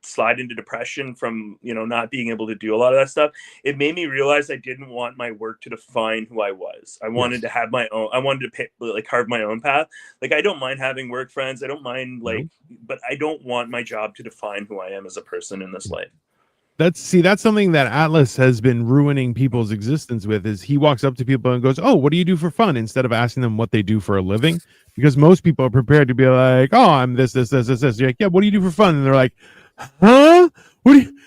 slide into depression from not being able to do a lot of that stuff. It made me realize I didn't want my work to define who I was. I wanted to have my own. I wanted to carve my own path. Like I don't mind having work friends. I don't mind but I don't want my job to define who I am as a person in this life. That's something that Atlas has been ruining people's existence with. Is he walks up to people and goes, "Oh, what do you do for fun?" instead of asking them what they do for a living, because most people are prepared to be like, "Oh, I'm this." You're like, "Yeah, what do you do for fun?" And they're like, "Huh? What do you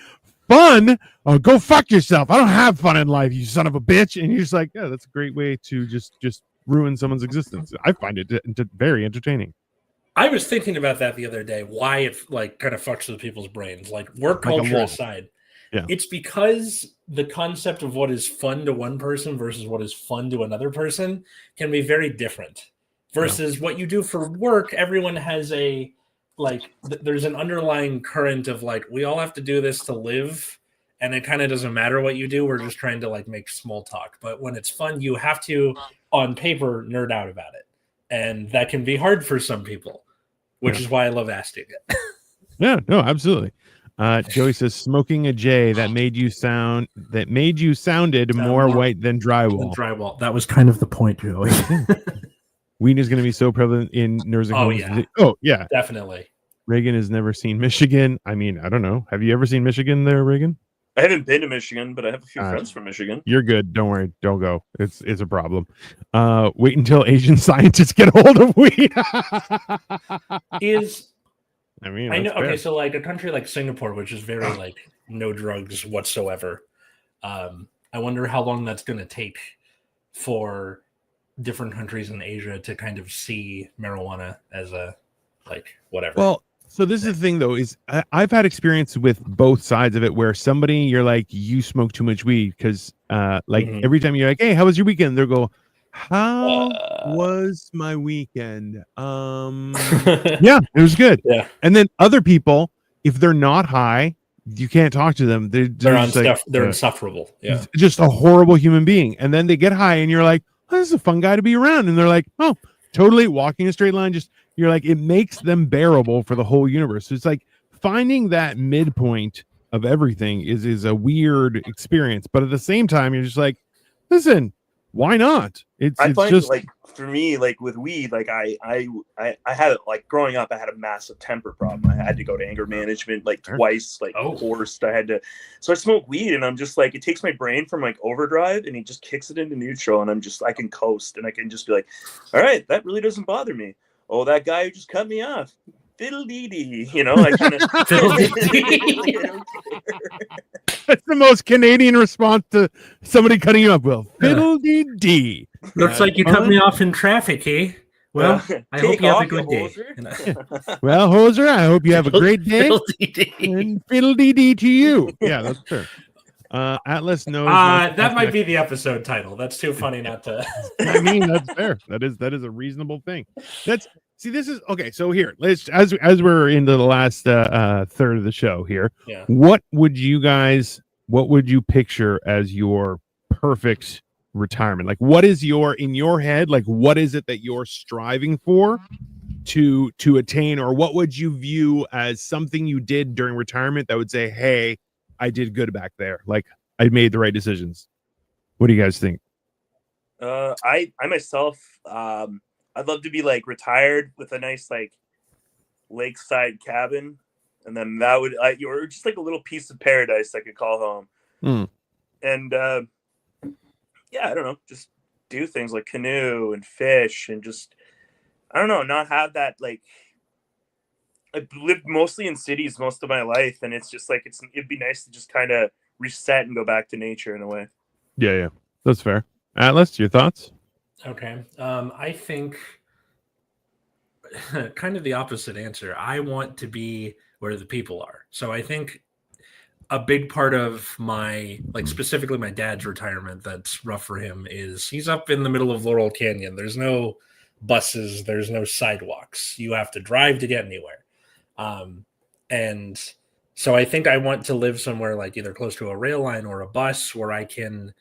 fun? Oh, go fuck yourself. I don't have fun in life, you son of a bitch." And you're just like, "Yeah, that's a great way to just ruin someone's existence." I find it very entertaining. I was thinking about that the other day. Why it kind of fucks with people's brains, like work culture aside. Yeah. It's because the concept of what is fun to one person versus what is fun to another person can be very different. Versus what you do for work, everyone has there's an underlying current of we all have to do this to live, and it kind of doesn't matter what you do. We're just trying to make small talk. But when it's fun, you have to, on paper, nerd out about it. And that can be hard for some people, which is why I love asking it. Yeah, no, absolutely. Joey says smoking a J that made you sounded more white than drywall. That was kind of the point, Joey. Weed is going to be so prevalent in nursing homes. Yeah. Oh yeah, definitely. Reagan has never seen Michigan. I mean, I don't know. Have you ever seen Michigan there, Reagan? I haven't been to Michigan, but I have a few friends from Michigan. You're good. Don't worry. Don't go. It's a problem. Wait until Asian scientists get hold of weed. I know. Fair. Okay, so a country like Singapore, which is very no drugs whatsoever. I wonder how long that's going to take for different countries in Asia to kind of see marijuana as a whatever. Well, so this is the thing though, is I've had experience with both sides of it where somebody you're like, you smoke too much weed because every time you're like, hey, how was your weekend? They'll go, how was my weekend? Yeah, it was good. Yeah. And then other people, if they're not high, you can't talk to them. They're insufferable. Yeah. Just a horrible human being. And then they get high and you're like, oh, this is a fun guy to be around. And they're like, oh, totally walking a straight line. You're like, it makes them bearable for the whole universe. So it's like finding that midpoint of everything is a weird experience. But at the same time, you're just like, listen, why not? I find just for me, with weed, I had it growing up. I had a massive temper problem. I had to go to anger management twice, forced. So I smoke weed, and I'm just it takes my brain from overdrive, and it just kicks it into neutral, and I can coast, and I can just be like, all right, that really doesn't bother me. Oh, that guy who just cut me off. Fiddle dee dee, I kind of. That's the most Canadian response to somebody cutting you up. Well, fiddle dee dee. Looks like you cut me off in traffic, eh? Well, I hope you have a good day. Well, Hoser, I hope you have a great day. And fiddle dee dee to you. Yeah, that's fair. Atlas knows. That might be the episode title. That's too funny not to. I mean, that's fair. That is a reasonable thing. This is okay. So here, let's as we're into the last third of the show here. Yeah. What would you picture as your perfect retirement? What is in your head? What is it that you're striving for to attain, or what would you view as something you did during retirement that would say, hey, I did good back there. I made the right decisions. What do you guys think? I myself, I'd love to be retired with a nice lakeside cabin, and then that would you're just a little piece of paradise I could call home. And yeah, I don't know, just do things like canoe and fish, and just I don't know, not have that I've lived mostly in cities most of my life, and it's just like it'd be nice to just kind of reset and go back to nature in a way. Yeah, that's fair. Atlas, your thoughts? Okay, I think kind of the opposite answer. I want to be where the people are. So I think a big part of my, like, specifically my dad's retirement that's rough for him is he's up in the middle of Laurel Canyon. There's no buses, there's no sidewalks. You have to drive to get anywhere. And so I think I want to live somewhere like either close to a rail line or a bus where I can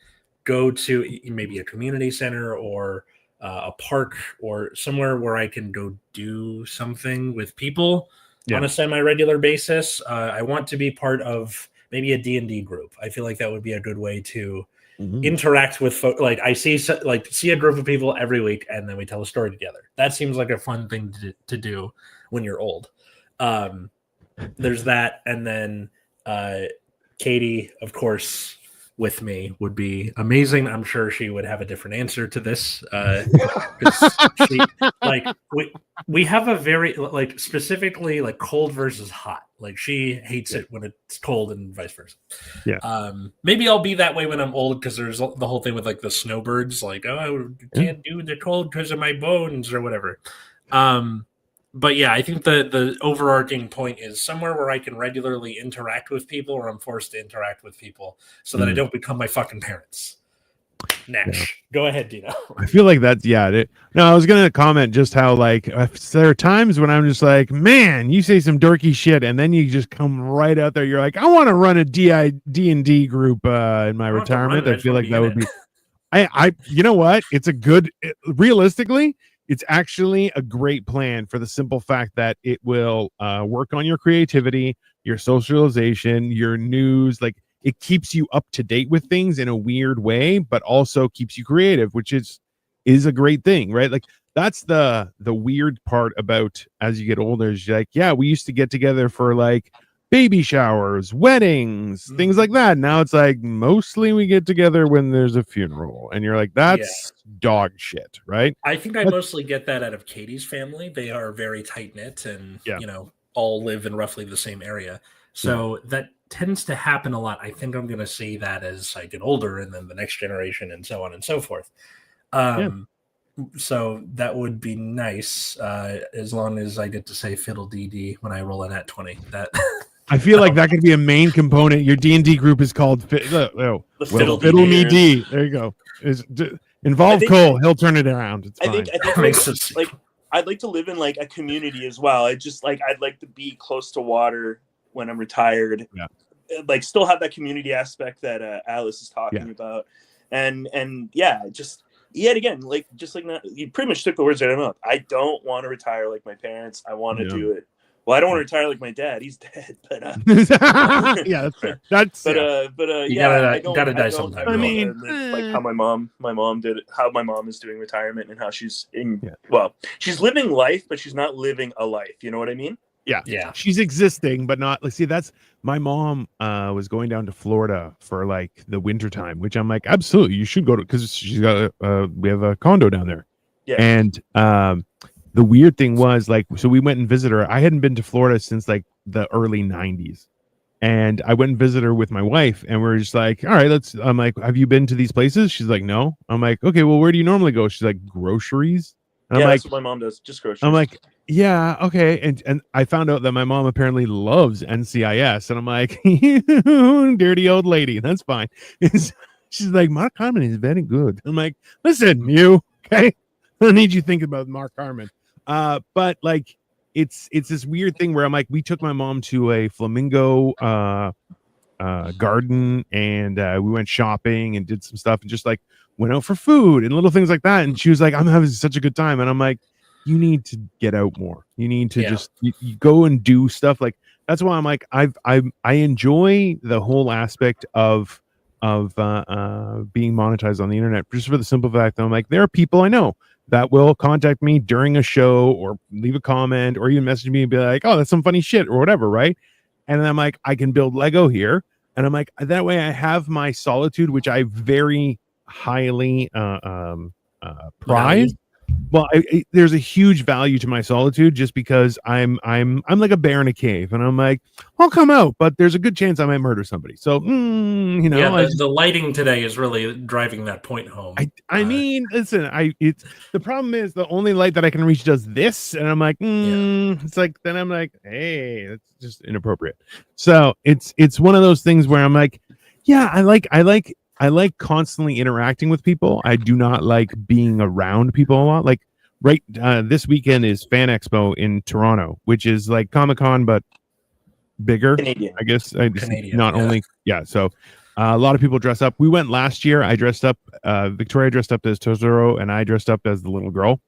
go to maybe a community center or a park or somewhere where I can go do something with people on a semi-regular basis. I want to be part of maybe a D&D group. I feel like that would be a good way to interact with folks. Like I see a group of people every week and then we tell a story together. That seems like a fun thing to do when you're old. There's that. And then Katie, of course, with me would be amazing. I'm sure she would have a different answer to this. We have a very, like, specifically like cold versus hot. Like she hates it when it's cold and vice versa. Yeah. Maybe I'll be that way when I'm old because there's the whole thing with like the snowbirds. Like, oh, I can't do the cold because of my bones or whatever. But yeah, I think the overarching point is somewhere where I can regularly interact with people, or I'm forced to interact with people, so that I don't become my fucking parents. Nash, go ahead, Dino. I feel like that's no. I was gonna comment just how like there are times when I'm just like, man, you say some dorky shit, and then you just come right out there. You're like, I want to run a D&D group in my retirement. I feel like that would be. I you know what? It's a good. Realistically, it's actually a great plan for the simple fact that it will work on your creativity, your socialization, your news. Like it keeps you up to date with things in a weird way, but also keeps you creative, which is a great thing, right? Like that's the weird part about as you get older is you're like, yeah, we used to get together for like baby showers, weddings, things like that. Now it's like mostly we get together when there's a funeral, and you're like, that's dog shit, right? I think I mostly get that out of Katie's family. They are very tight knit and all live in roughly the same area. So that tends to happen a lot. I think I'm going to see that as I get older, and then the next generation, and so on and so forth. So that would be nice, as long as I get to say fiddle DD when I roll in at 20. That. I feel like that could be a main component. Your D&D group is called Fiddle Me D. There you go. Involve Cole. He'll turn it around. It's fine. I think like I'd like to live in like a community as well. I'd like to be close to water when I'm retired. Yeah. Like still have that community aspect that Alice is talking about. And yet again, like you pretty much took the words out of my mouth. I don't want to retire like my parents. I want to do it. Well, I don't want to retire like my dad. He's dead, but yeah, that's fair. That's you gotta die sometime. I mean, like how my mom did it, how my mom is doing retirement, and how she's she's living life, but she's not living a life. You know what I mean? Yeah. She's existing, but not. Like, see, that's my mom. Was going down to Florida for like the winter time, which I'm like, absolutely, you should go to, because she's got we have a condo down there. Yeah, and the weird thing was, like, so we went and visited her. I hadn't been to Florida since like the early 90s. And I went and visited her with my wife, and we're just like, all right, I'm like, have you been to these places? She's like, no. I'm like, okay, well, where do you normally go? She's like, groceries. And I'm like, that's what my mom does, just groceries. I'm like, yeah, okay. And I found out that my mom apparently loves NCIS. And I'm like, dirty old lady. That's fine. She's like, Mark Harmon is very good. I'm like, listen, you, okay? I don't need you thinking about Mark Harmon. But like, it's this weird thing where I'm like, we took my mom to a flamingo garden, and we went shopping and did some stuff, and just like went out for food and little things like that. And she was like, I'm having such a good time. And I'm like, you need to get out more. You need to just you go and do stuff. Like, that's why I'm like, I enjoy the whole aspect of being monetized on the internet, just for the simple fact that I'm like, there are people I know that will contact me during a show or leave a comment or even message me and be like, oh, that's some funny shit or whatever, right? And then I'm like, I can build Lego here. And I'm like, that way I have my solitude, which I very highly prize. Well, there's a huge value to my solitude just because I'm like a bear in a cave, and I'm like, I'll come out, but there's a good chance I might murder somebody. So, you know, yeah, the lighting today is really driving that point home. I mean, listen, it's the problem is the only light that I can reach does this, and I'm like, it's like, then I'm like, hey, that's just inappropriate. So it's one of those things where I'm like, yeah, I like constantly interacting with people. I do not like being around people a lot. Like this weekend is Fan Expo in Toronto, which is like Comic-Con but bigger. Canadian. I guess Canadian, not only so a lot of people dress up. We went last year. I dressed up. Victoria dressed up as Totoro, and I dressed up as the little girl,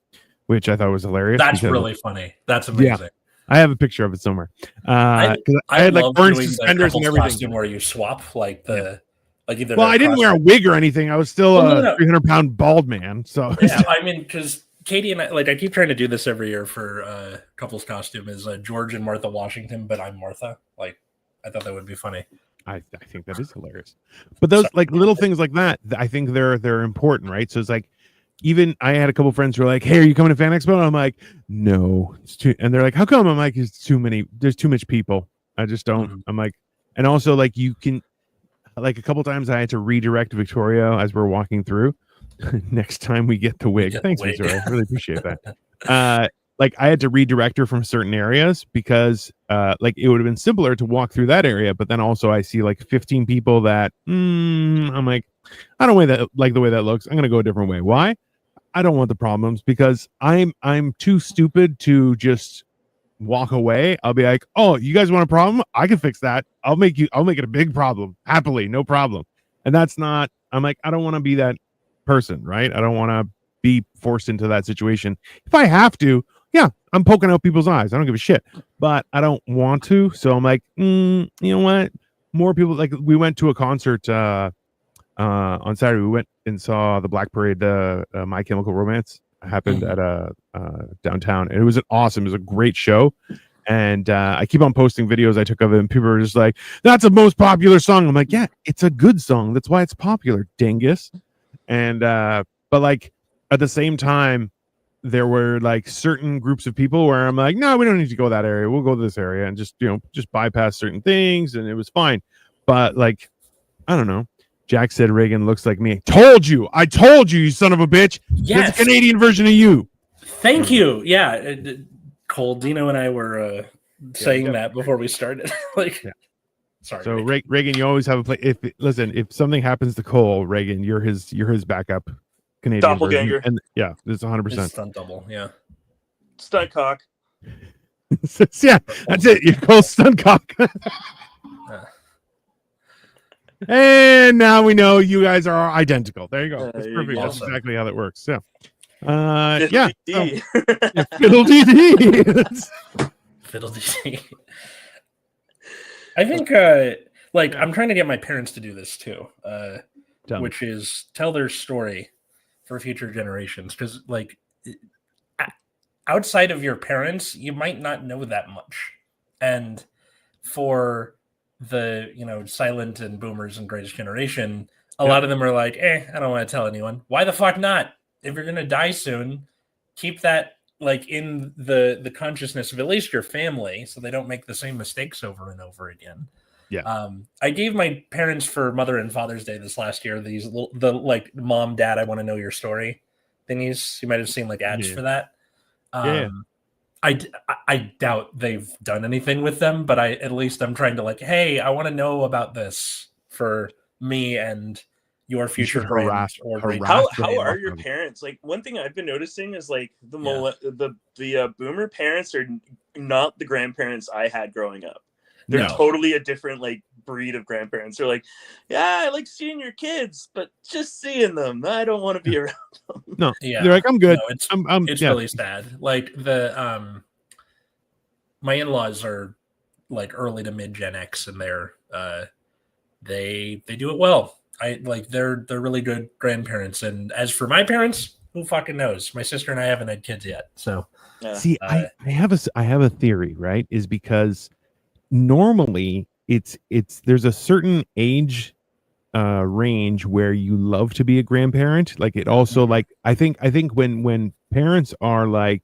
which I thought was hilarious. That's really funny. That's amazing. Yeah, I have a picture of it somewhere. I had like orange suspenders and everything. Where you swap like the either. Well, I didn't wear a wig or anything. I was still a 300-pound bald man. So yeah, I mean, because Katie and I keep trying to do this every year for couples costume is George and Martha Washington, but I'm Martha. Like, I thought that would be funny. I think that is hilarious. But those like little things like that, I think they're important, right? So it's like, even I had a couple friends who were like, "Hey, are you coming to Fan Expo?" And I'm like, "No, it's too." And they're like, "How come?" I'm like, "It's too many. There's too much people. I just don't." Mm-hmm. I'm like, and also like you can, like a couple times I had to redirect Victoria as we're walking through. Next time we get the wig. Thanks, Victoria. I really appreciate that. Like I had to redirect her from certain areas because like it would have been simpler to walk through that area, but then also I see like 15 people that I'm like, I don't like the way that looks. I'm gonna go a different way. Why? I don't want the problems because I'm too stupid to just walk away. I'll be like, oh, you guys want a problem? I can fix that. I'll make it a big problem happily, no problem. And that's not. I'm like, I don't want to be that person, right? I don't want to be forced into that situation. If I have to, yeah, I'm poking out people's eyes. I don't give a shit, but I don't want to. So I'm like, you know what? More people. Like we went to a concert on Saturday. We went and saw the Black Parade, My Chemical Romance happened at downtown, and it was awesome. It was a great show, and I keep on posting videos I took of it, and people are just like, "That's the most popular song." I'm like, "Yeah, it's a good song. That's why it's popular, dingus." And but like at the same time, there were like certain groups of people where I'm like, "No, we don't need to go that area. We'll go to this area and just just bypass certain things," and it was fine. But like, I don't know. Jack said Reagan looks like me. I told you, you son of a bitch. Yes. It's a Canadian version of you. Thank you. Yeah. Cole, Dino and I were saying that before we started. Sorry. So Reagan, you always have a play. If something happens to Cole, Reagan, you're his backup Canadian doppelganger. And yeah, it's 100%. Stunt double. Yeah. Stunt cock. Yeah, that's it. You're Cole's stunt cock. And now we know you guys are identical. There you go. That's perfect. That's exactly how that works. Yeah. Yeah. Fiddle dee. Fiddle dee. I think I'm trying to get my parents to do this too. Which is tell their story for future generations. Because like outside of your parents, you might not know that much. And for the silent and boomers and greatest generation, a lot of them are like, I don't want to tell anyone. Why the fuck not? If you're gonna die soon, keep that like in the consciousness of at least your family, so they don't make the same mistakes over and over again. Yeah. I gave my parents for Mother and Father's Day this last year the like mom, dad, I want to know your story thingies. You might have seen like ads for that. I doubt they've done anything with them, but at least I'm trying to like, hey, I want to know about this for me and your future harass. How are your parents? Like one thing I've been noticing is like the boomer parents are not the grandparents I had growing up. They're totally a different like breed of grandparents. They're like, yeah, I like seeing your kids, but just seeing them, I don't want to be around them. No, they're like, I'm good. No, it's really sad. Like the my in-laws are like early to mid Gen X, and they're they do it well. They're really good grandparents. And as for my parents, who fucking knows? My sister and I haven't had kids yet. So see, I have a theory, right? Is because normally it's there's a certain age range where you love to be a grandparent. Like it also like I think when parents are like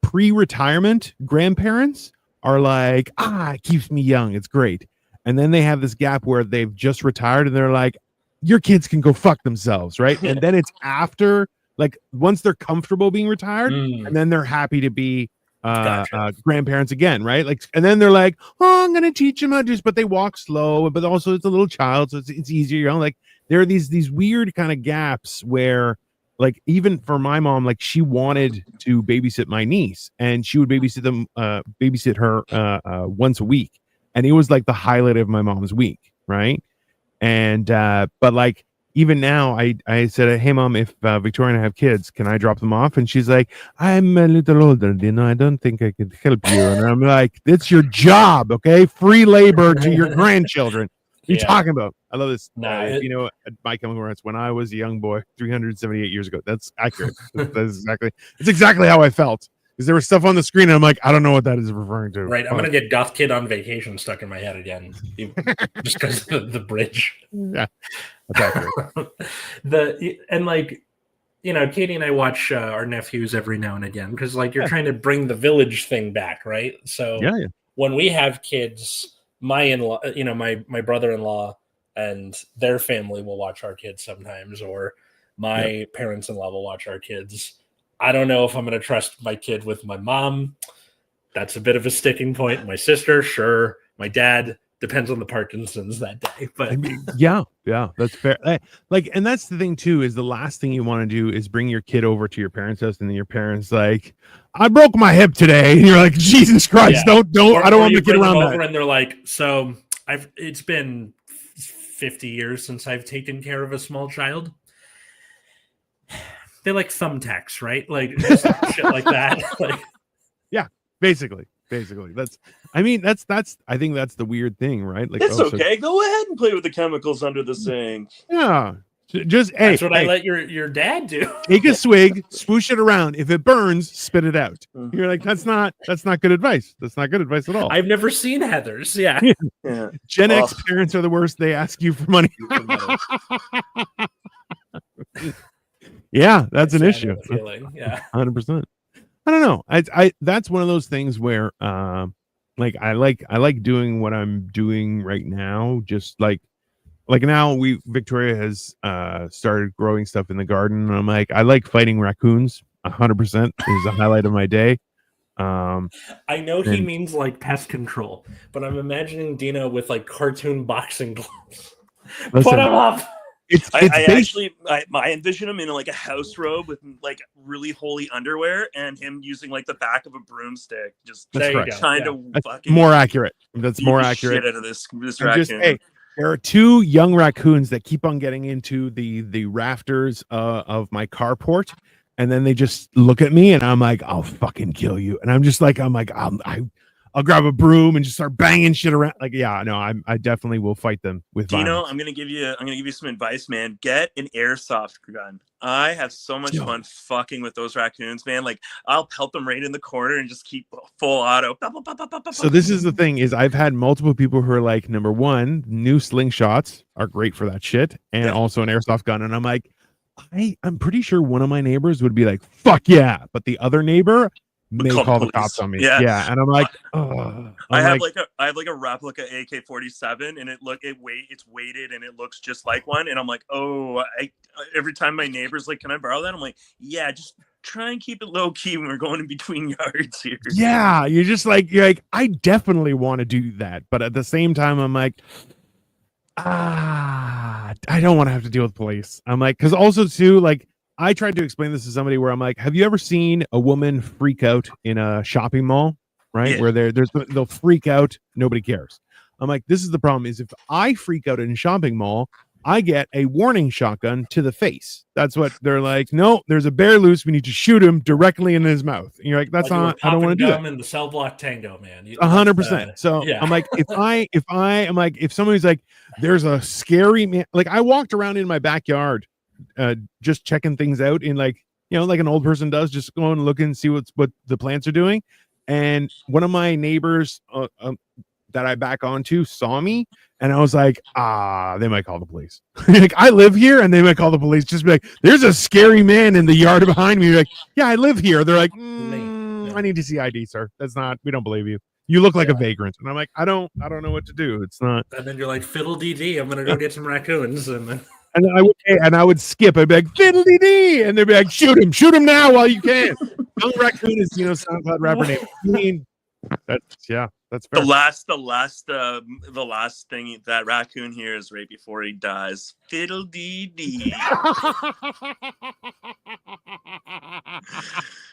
pre-retirement grandparents are like, it keeps me young, it's great. And then they have this gap where they've just retired and they're like, your kids can go fuck themselves, right? And then it's after, like, once they're comfortable being retired, and then they're happy to be grandparents again, right? Like, and then they're like, oh, I'm gonna teach them how to do this, but they walk slow, but also it's a little child, so it's easier, you know. Like there are these weird kind of gaps where, like, even for my mom, like she wanted to babysit my niece, and she would babysit her once a week, and it was like the highlight of my mom's week, right? And but like even now, I said, hey mom, if Victoria and I have kids, can I drop them off? And she's like, I'm a little older, you know, I don't think I could help you. And I'm like, it's your job, okay? Free labor to your grandchildren. What are you talking about? I love this. You know, My Chemical Romance, when I was a young boy, 378 years ago. That's accurate. That's exactly how I felt. Because there was stuff on the screen, and I'm like, I don't know what that is referring to. Right, I'm gonna get Goth Kid on Vacation stuck in my head again, just because of the bridge. Yeah, that's accurate. And like, you know, Katie and I watch our nephews every now and again because like you're trying to bring the village thing back, right? So when we have kids, my in-law, you know, my brother-in-law and their family will watch our kids sometimes, or my parents-in-law will watch our kids. I don't know if I'm going to trust my kid with my mom. That's a bit of a sticking point. My sister, sure. My dad, depends on the Parkinson's that day. But I mean, yeah, that's fair. Like, and that's the thing too, is the last thing you want to do is bring your kid over to your parents' house, and then your parents like, I broke my hip today, and you're like, Jesus Christ, don't. I don't want to get around that. And they're like, so it's been 50 years since I've taken care of a small child. They like thumbtacks, right? Like just shit like that. Like, yeah, basically. That's I think that's the weird thing, right? Like, it's okay. Go ahead and play with the chemicals under the sink. Yeah. Just that's what I let your dad do. Take a swig, swoosh it around. If it burns, spit it out. You're like, that's not good advice. That's not good advice at all. I've never seen Heather's. Yeah. Gen X parents are the worst. They ask you for money. Yeah, that's an issue. Yeah, 100%. I don't know. I that's one of those things where like I like doing what I'm doing right now. Just like now Victoria has started growing stuff in the garden, and I'm like, I like fighting raccoons. 100% is a highlight of my day. I know he means like pest control, but I'm imagining Dino with like cartoon boxing gloves. Put him up. I envision him in like a house robe with like really holy underwear, and him using like the back of a broomstick, just trying to fucking more accurate. That's more accurate. Shit out of this raccoon. There are two young raccoons that keep on getting into the rafters of my carport, and then they just look at me, and I'm like, I'll fucking kill you. And I'm like, I'll grab a broom and just start banging shit around. Like, yeah, no, I definitely will fight them with Dino, violence. I'm gonna give you some advice, man. Get an airsoft gun. I have so much fun fucking with those raccoons, man. Like, I'll pelt them right in the corner and just keep full auto. So this is the thing, is I've had multiple people who are like, number one, new slingshots are great for that shit, and also an airsoft gun. And I'm like, I'm pretty sure one of my neighbors would be like, fuck yeah, but the other neighbor may call the cops on me. Yeah. And I'm like, I have a replica AK-47, and it's weighted and it looks just like one. And I'm like, every time my neighbor's like, can I borrow that? I'm like, yeah, just try and keep it low key when we're going in between yards here. Yeah. You're like, I definitely want to do that. But at the same time, I'm like, I don't want to have to deal with police. I'm like, because also too, like, I tried to explain this to somebody where I'm like, have you ever seen a woman freak out in a shopping mall, right? Yeah. Where they'll freak out, nobody cares. I'm like, this is the problem, is if I freak out in a shopping mall, I get a warning shotgun to the face. That's what they're like, no, there's a bear loose, we need to shoot him directly in his mouth. And you're like, that's not, I don't want to do that. In the cell block tango, man. 100%. So yeah. I'm like, if somebody's like, there's a scary man, like I walked around in my backyard just checking things out in like an old person does, just going and looking and see what the plants are doing. And one of my neighbors that I back onto saw me, and I was like, they might call the police. Like, I live here, and they might call the police. Just be like, there's a scary man in the yard behind me. Like, yeah, I live here. They're like, I need to see ID, sir. That's not. We don't believe you. You look like a vagrant. And I'm like, I don't know what to do. It's not. And then you're like, fiddle dee dee. I'm gonna go get some raccoons, and then. And I would skip. I'd be like, fiddle dee dee, and they'd be like, shoot him now while you can. Young Raccoon is SoundCloud rapper name. I mean, that's fair. The last thing that raccoon hears right before he dies, fiddle dee dee.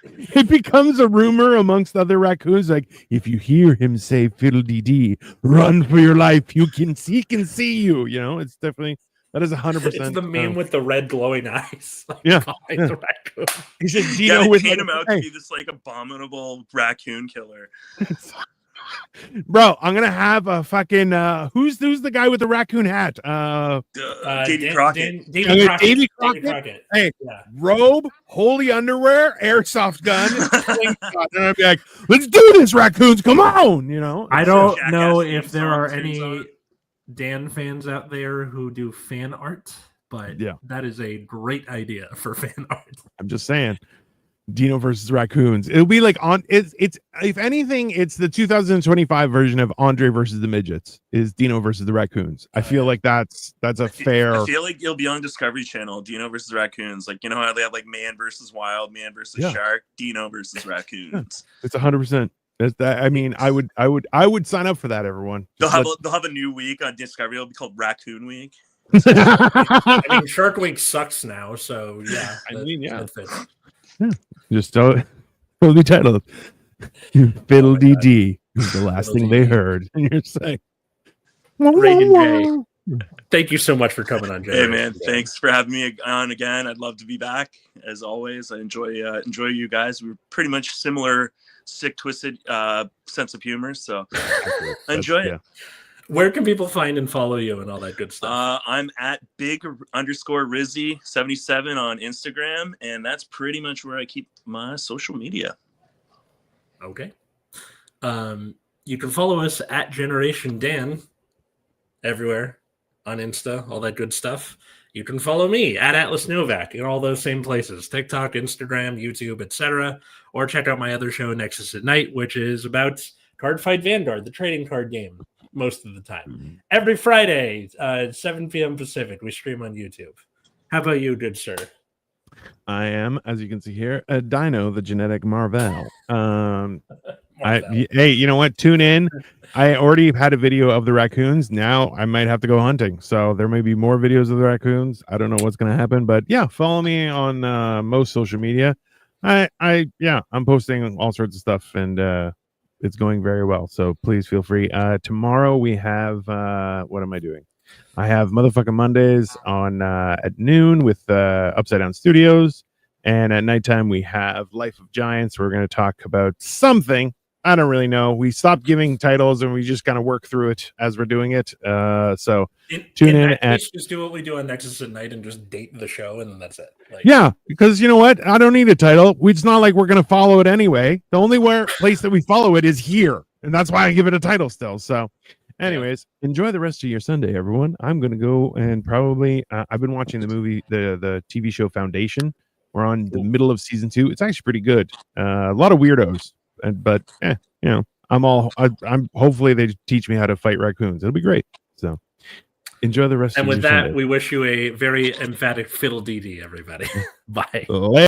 It becomes a rumor amongst other raccoons, like, if you hear him say fiddle dee dee, run for your life. He can see you. You know, it's definitely. That is 100%. It's the meme with the red glowing eyes. Like, yeah. The raccoon. He said, Dino with paint him out to be this like abominable raccoon killer. Bro, I'm gonna have a fucking who's the guy with the raccoon hat? Davy Crockett. Davy Crockett. Hey, robe, holy underwear, airsoft gun, and I'd be like, let's do this, raccoons, come on, you know. I don't know if there are any Dan fans out there who do fan art, but that is a great idea for fan art. I'm just saying, Dino versus raccoons. It'll be like it's if anything, it's the 2025 version of Andre versus the Midgets. Is Dino versus the raccoons? I feel like that's fair. I feel like it'll be on Discovery Channel. Dino versus raccoons. Like, you know how they have like man versus wild, man versus shark. Dino versus raccoons. It's 100%. I mean, I would sign up for that, everyone. They'll have a new week on Discovery. It'll be called Raccoon Week. I mean, Shark Week sucks now, so yeah. Just totally titled Fiddle Dee Dee is the last thing they heard. And you're saying, Reagan J. Thank you so much for coming on, Jay. Hey man, thanks for having me on again. I'd love to be back as always. I enjoy you guys. We're pretty much similar, sick, twisted sense of humor, so enjoy it. Where can people find and follow you and all that good stuff? I'm at big_Rizzy77 on Instagram, and that's pretty much where I keep my social media. Okay. You can follow us at Generation Dan everywhere on Insta, all that good stuff. You can follow me at Atlas Novak in all those same places: TikTok, Instagram, YouTube, etc. Or check out my other show, Nexus at Night, which is about Cardfight Vanguard, the trading card game, most of the time. Every Friday, 7 p.m. Pacific, we stream on YouTube. How about you, good sir? I am, as you can see here, a Dino, the genetic Marvel. Hey, you know what? Tune in. I already had a video of the raccoons. Now I might have to go hunting, so there may be more videos of the raccoons. I don't know what's going to happen, but yeah, follow me on most social media. I'm posting all sorts of stuff, and it's going very well. So please feel free. Tomorrow we have what am I doing? I have motherfucking Mondays on at noon with Upside Down Studios, and at nighttime we have Life of Giants. We're going to talk about something. I don't really know. We stopped giving titles and we just kind of work through it as we're doing it. So tune in and just do what we do on Nexus at Night and just date the show, and then that's it. Because you know what? I don't need a title. It's not like we're going to follow it anyway. The only place that we follow it is here, and that's why I give it a title still. So anyways, enjoy the rest of your Sunday, everyone. I'm going to go and probably I've been watching the movie, the TV show Foundation. We're on the middle of season 2. It's actually pretty good. A lot of weirdos. But you know, I'm hopefully they teach me how to fight raccoons. It'll be great. So enjoy the rest. And of with your that, Sunday. we wish you a very emphatic fiddle dee dee, everybody. Bye.